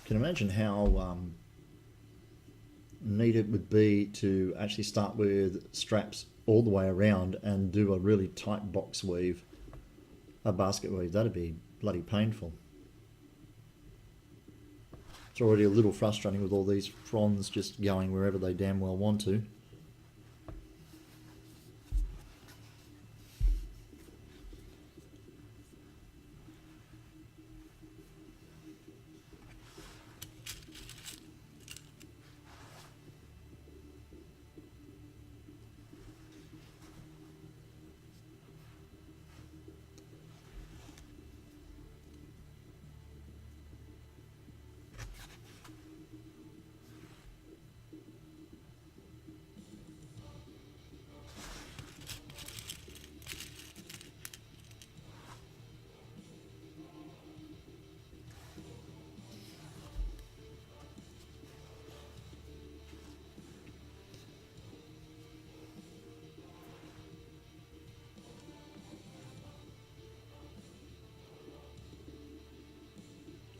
Can imagine how neat it would be to actually start with straps all the way around and do a really tight box weave, a basket weave. That'd be bloody painful. It's already a little frustrating with all these fronds just going wherever they damn well want to.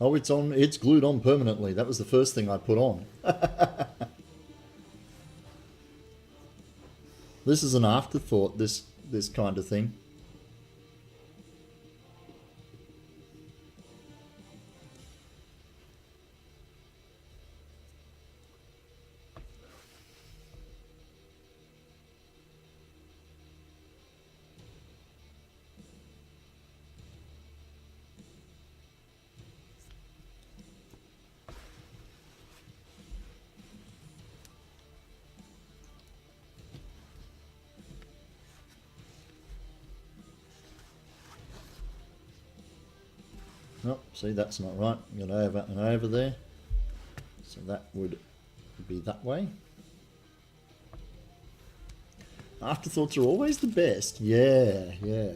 Oh, it's on. It's glued on permanently. That was the first thing I put on. This is an afterthought. This kind of thing. Oh, see, that's not right. Got over and over there. So that would be that way. Afterthoughts are always the best. Yeah, yeah.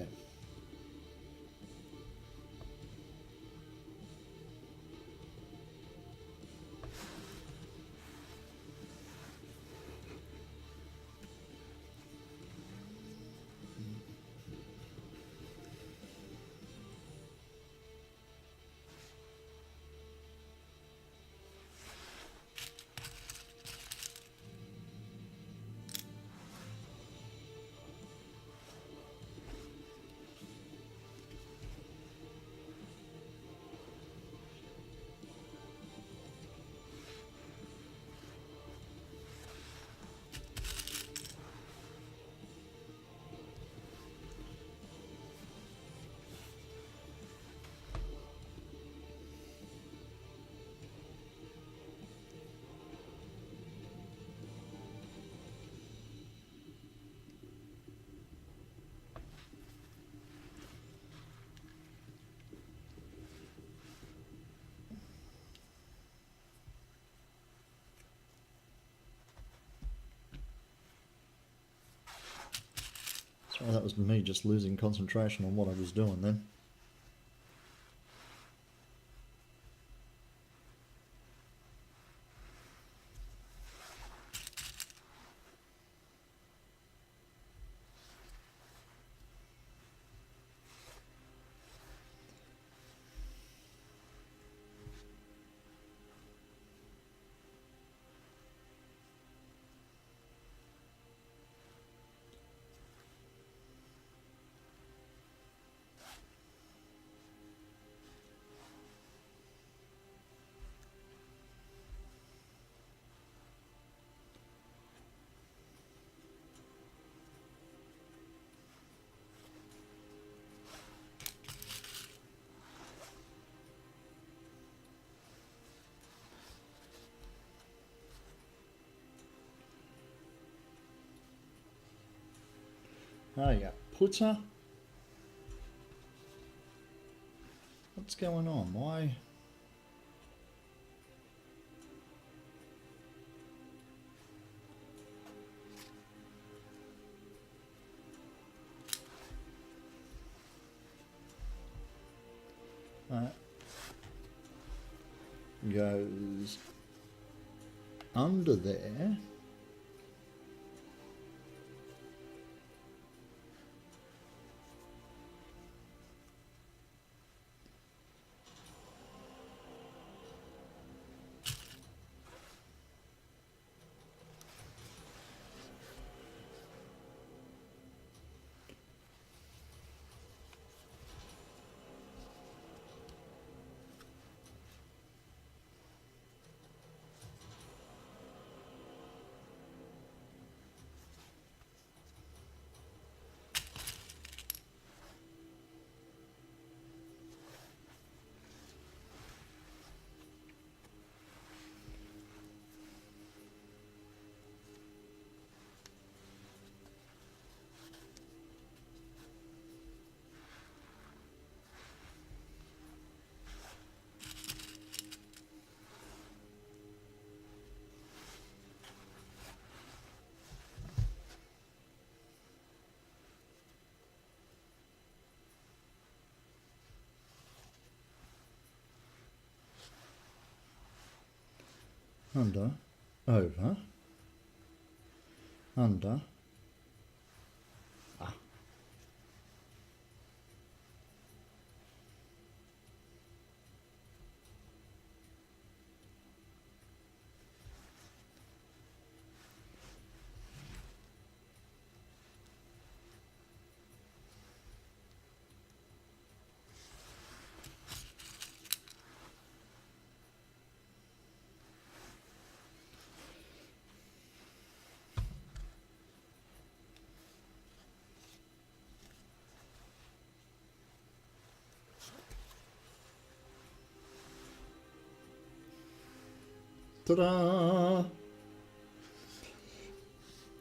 Sorry, that was me just losing concentration on what I was doing then. Oh yeah, putter. What's going on? Why? That goes under there. Under, over, under. Ah. Ta-da!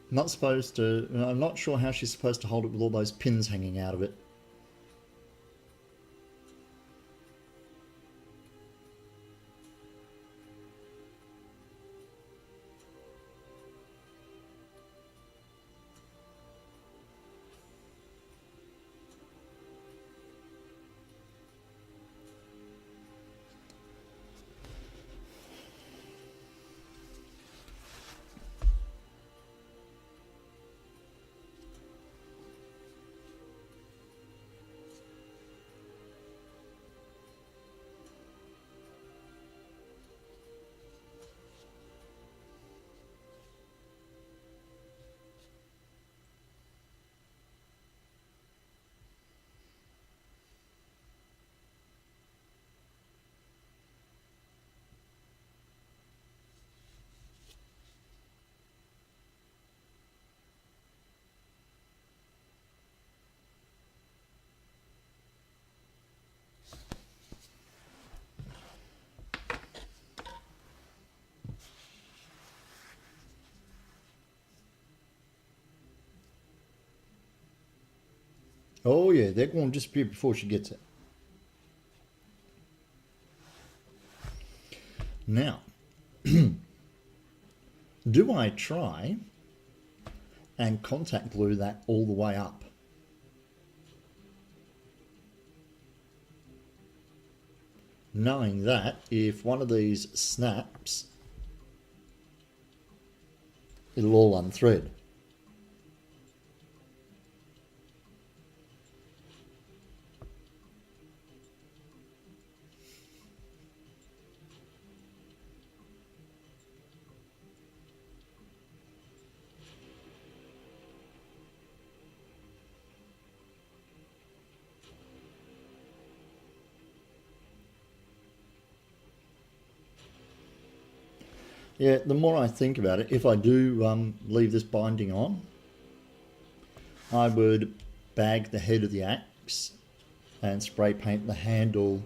Not supposed to. I'm not sure how she's supposed to hold it with all those pins hanging out of it. Oh yeah, they're going to disappear before she gets it. Now, do I try and contact glue that all the way up? Knowing that if one of these snaps, it'll all unthread. Yeah, the more I think about it, if I do leave this binding on, I would bag the head of the axe and spray paint the handle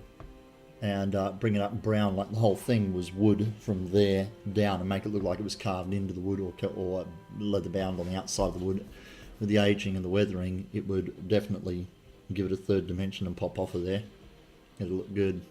and bring it up brown like the whole thing was wood from there down and make it look like it was carved into the wood or leather bound on the outside of the wood. with the aging and the weathering, it would definitely give it a third dimension and pop off of there. It'll look good.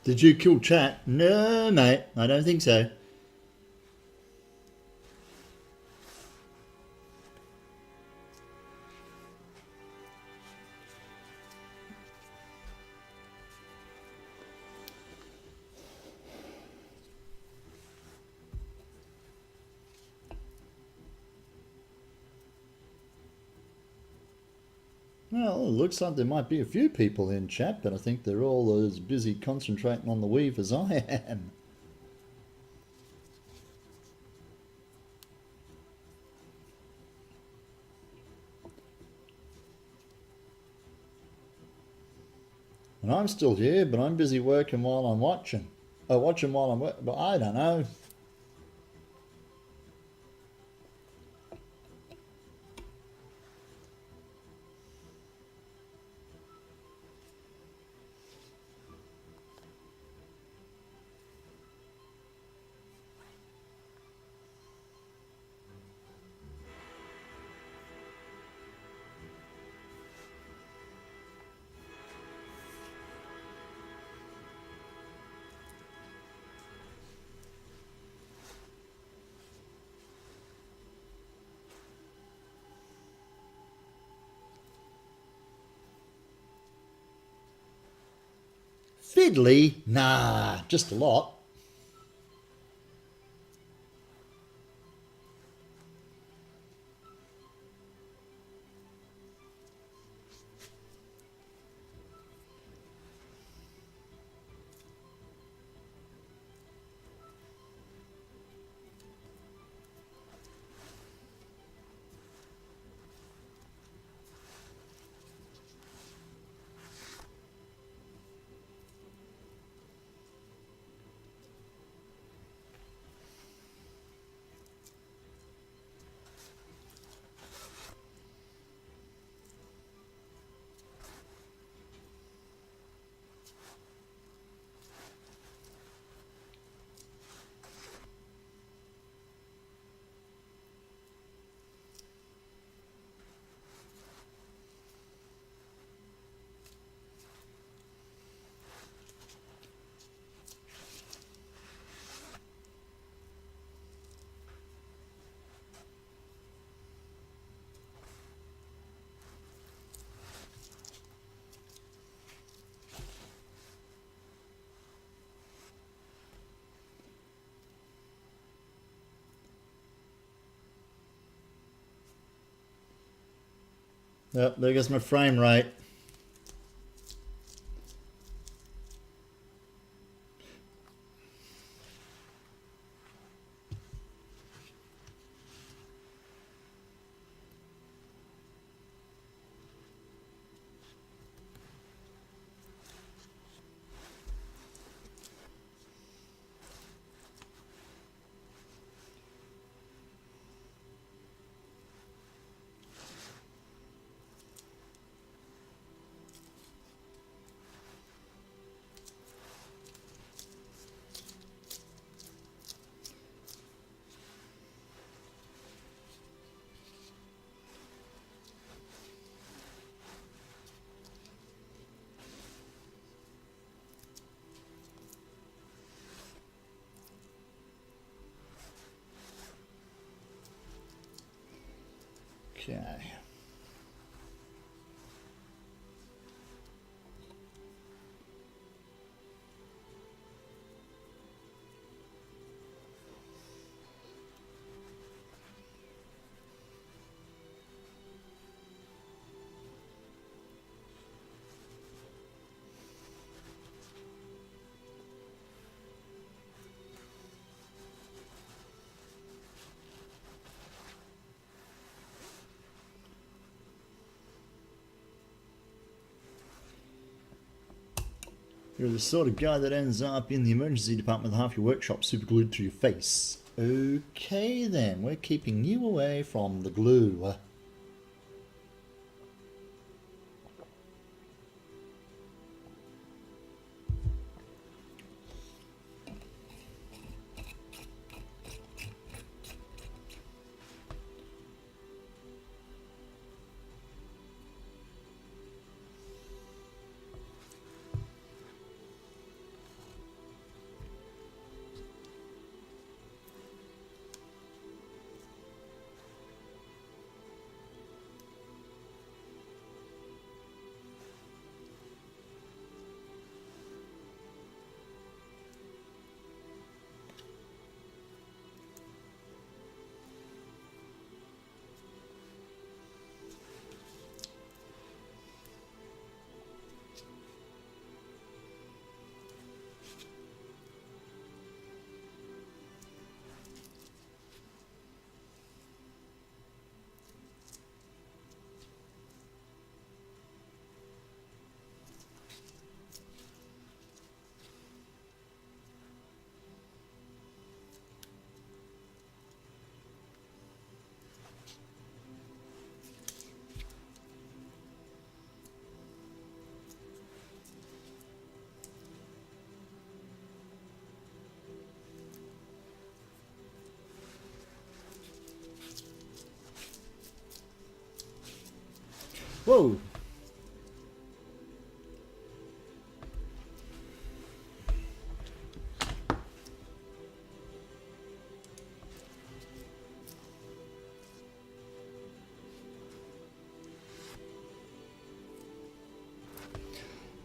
Did you kill chat? No, mate. I don't think so. Well, it looks like there might be a few people in chat, but I think they're all as busy concentrating on the weave as I am. And I'm still here, but I'm busy working while I'm watching. Oh, watching while I'm working, but I don't know. Fiddly? Nah, just a lot. Yep, there goes my frame rate. Okay. You're the sort of guy that ends up in the emergency department with half your workshop super glued to your face. Okay then, we're keeping you away from the glue. Whoa!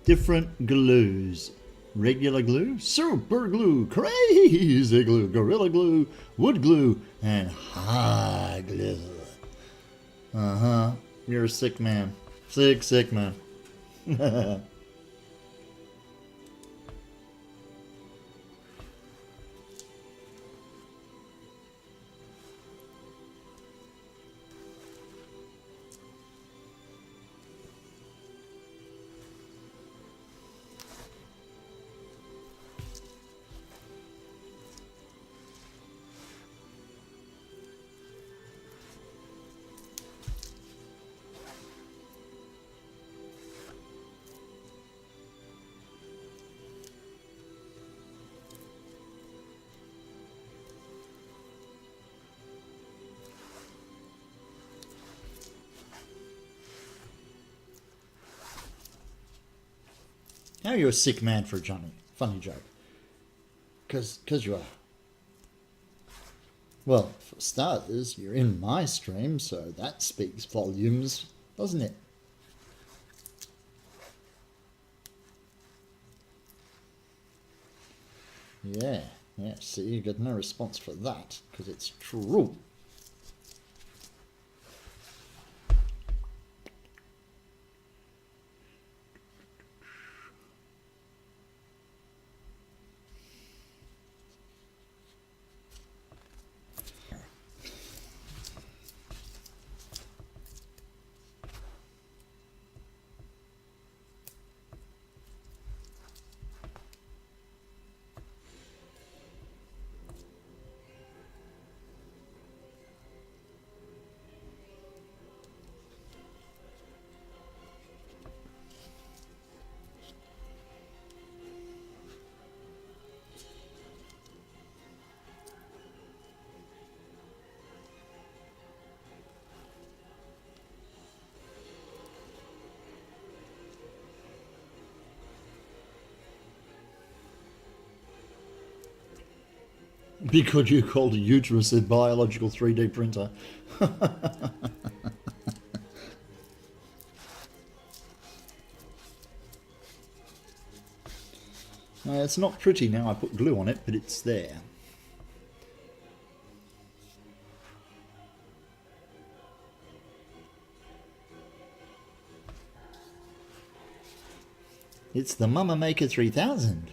Different glues. Regular glue, super glue, crazy glue, gorilla glue, wood glue, and high glue. Uh-huh. You're a sick man. Sick man. How are you a sick man for a Johnny? Funny joke. Cause you are. Well, for starters, you're in my stream, so that speaks volumes, doesn't it? Yeah, see, you got no response for that, because it's true. Because you called a uterus a biological 3D printer. It's not pretty now I put glue on it, but it's there. It's the Mama Maker 3000.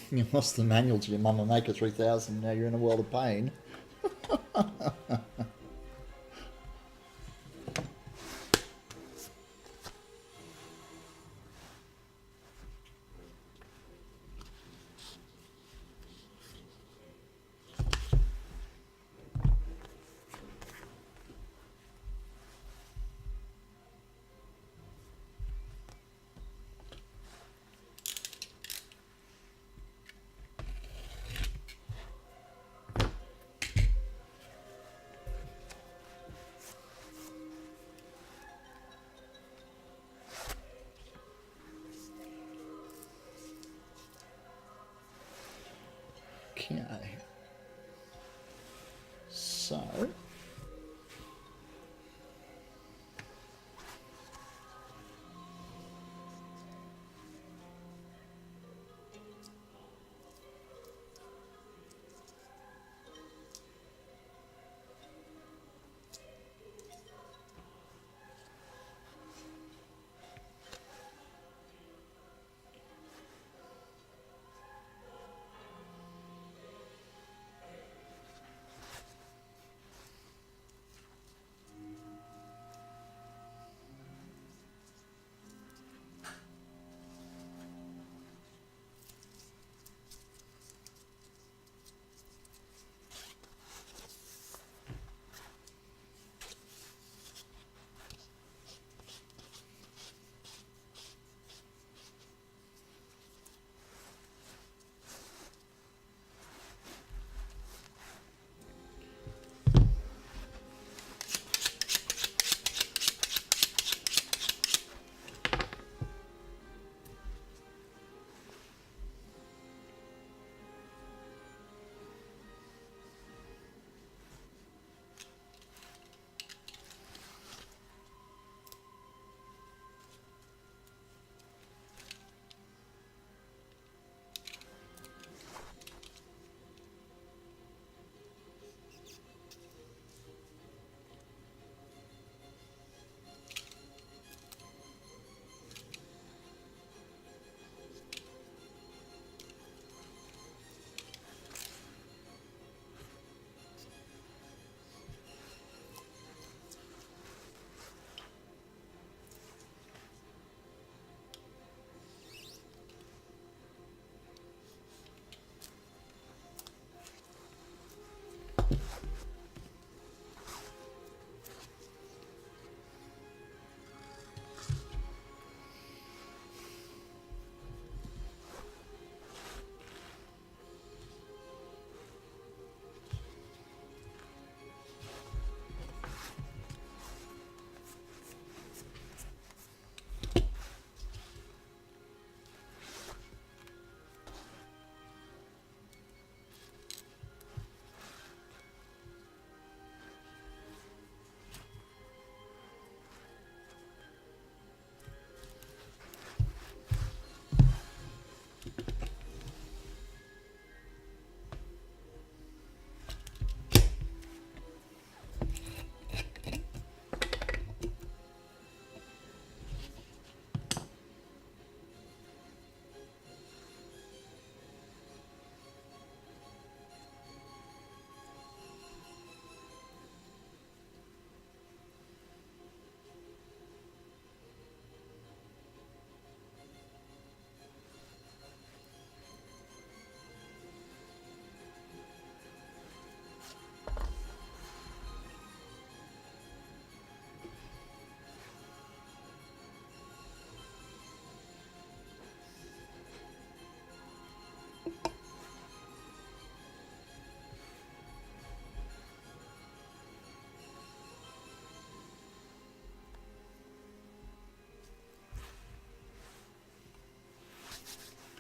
You lost the manual to your Mama Maker 3000, now you're in a world of pain. Okay. So...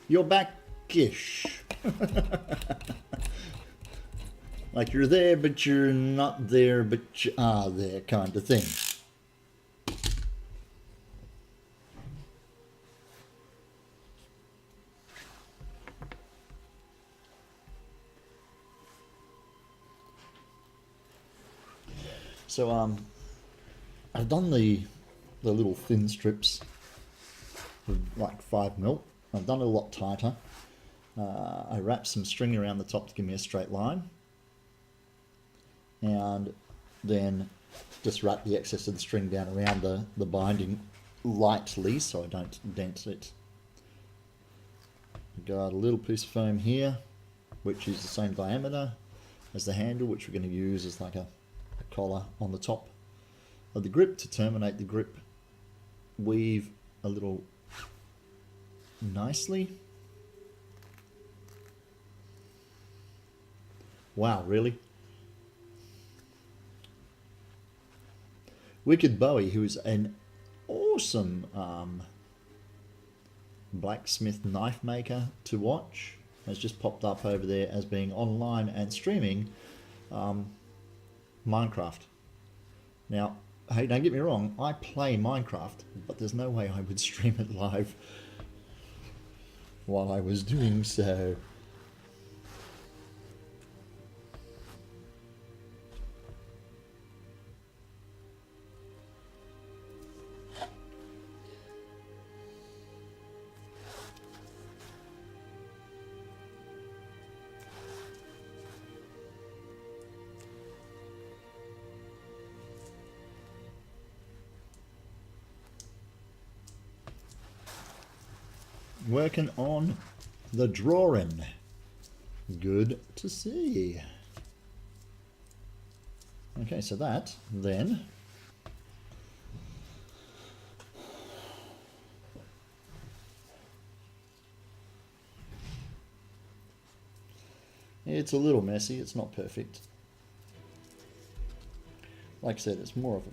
You're back-ish. Like you're there, but you're not there, but you are there, kind of thing. So I've done the little thin strips of like 5mm. I've done it a lot tighter. I wrapped some string around the top to give me a straight line, and then just wrap the excess of the string down around the binding lightly so I don't dent it. I've got a little piece of foam here which is the same diameter as the handle, which we're going to use as like a collar on the top of the grip to terminate the grip. Weave a little nicely. Wow, really? Wicked Bowie, who's an awesome blacksmith knife maker to watch, has just popped up over there as being online and streaming Minecraft. Now, hey, don't get me wrong, I play Minecraft, but there's no way I would stream it live while I was doing so. Working on the drawing. Good to see. Okay, so that then it's a little messy, it's not perfect. Like I said, it's more of a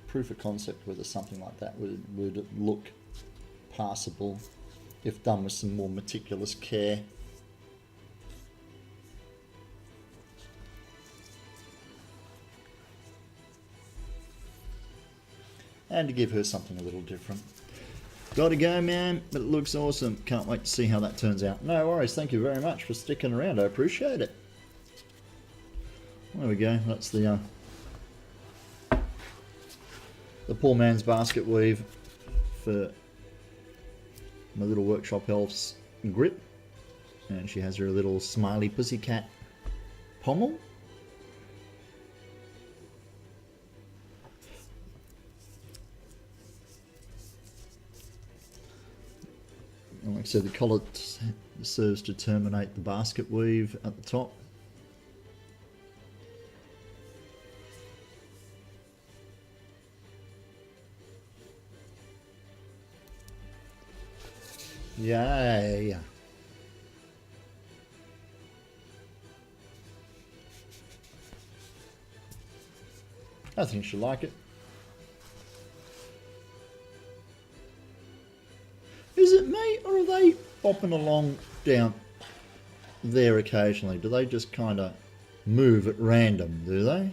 proof of concept whether something like that would look passable if done with some more meticulous care. And to give her something a little different. Gotta go, man, but it looks awesome. Can't wait to see how that turns out. No worries, thank you very much for sticking around, I appreciate it. There we go, that's the poor man's basket weave for my little workshop elf's grip, and she has her little smiley pussycat pommel. And like I said, the collet serves to terminate the basket weave at the top. Yay. I think she'll like it. Is it me, or are they bopping along down there occasionally? Do they just kind of move at random, do they?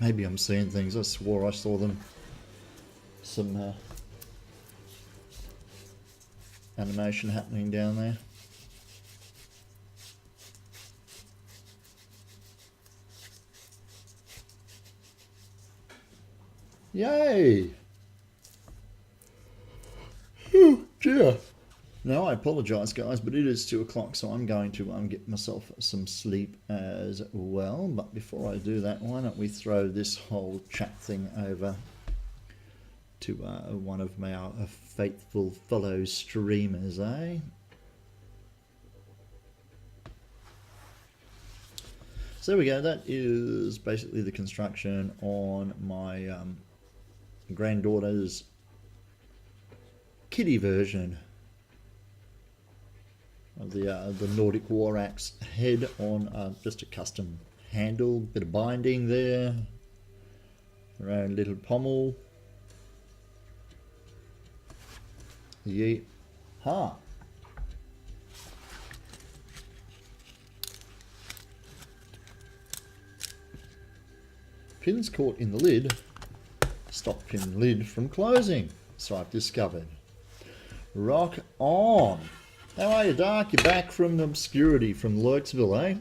Maybe I'm seeing things. I swore I saw them. Some animation happening down there. Yay! Oh dear. Now I apologise guys, but it is 2 o'clock, so I'm going to get myself some sleep as well. But before I do that, why don't we throw this whole chat thing over to one of my faithful fellow streamers, eh? So there we go, that is basically the construction on my granddaughter's kiddie version of the Nordic War Axe head on just a custom handle, bit of binding there, her own little pommel. Yeehaw. Pins caught in the lid stop pin lid from closing, so I've discovered. Rock on. How are you, Dark? You're back from obscurity from Lurksville, eh?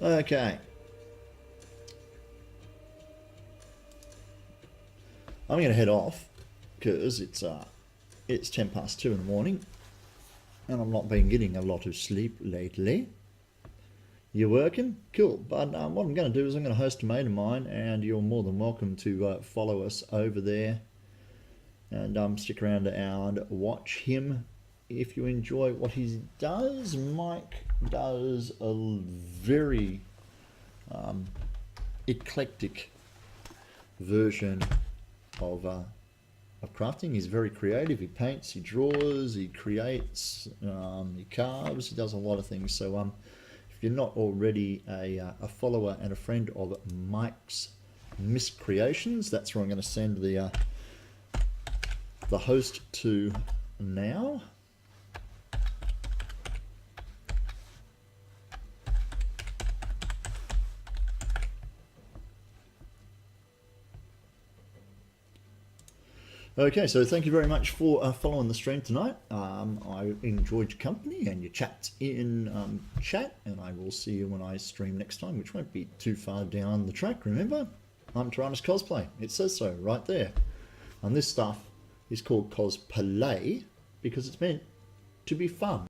Okay. I'm going to head off because it's 10 past 2 in the morning and I've not been getting a lot of sleep lately. You working? Cool. But what I'm going to do is I'm going to host a mate of mine, and you're more than welcome to follow us over there and stick around and watch him if you enjoy what he does. Mike does a very eclectic version of crafting. He's very creative. He paints, he draws, he creates, he carves, he does a lot of things. So if you're not already a follower and a friend of Mike's Miscreations, that's where I'm going to send the host to now. Okay, so thank you very much for following the stream tonight. I enjoyed your company and your chat in chat, and I will see you when I stream next time, which won't be too far down the track. Remember, I'm Tyrannus Cosplay. It says so right there. And this stuff is called Cosplay because it's meant to be fun.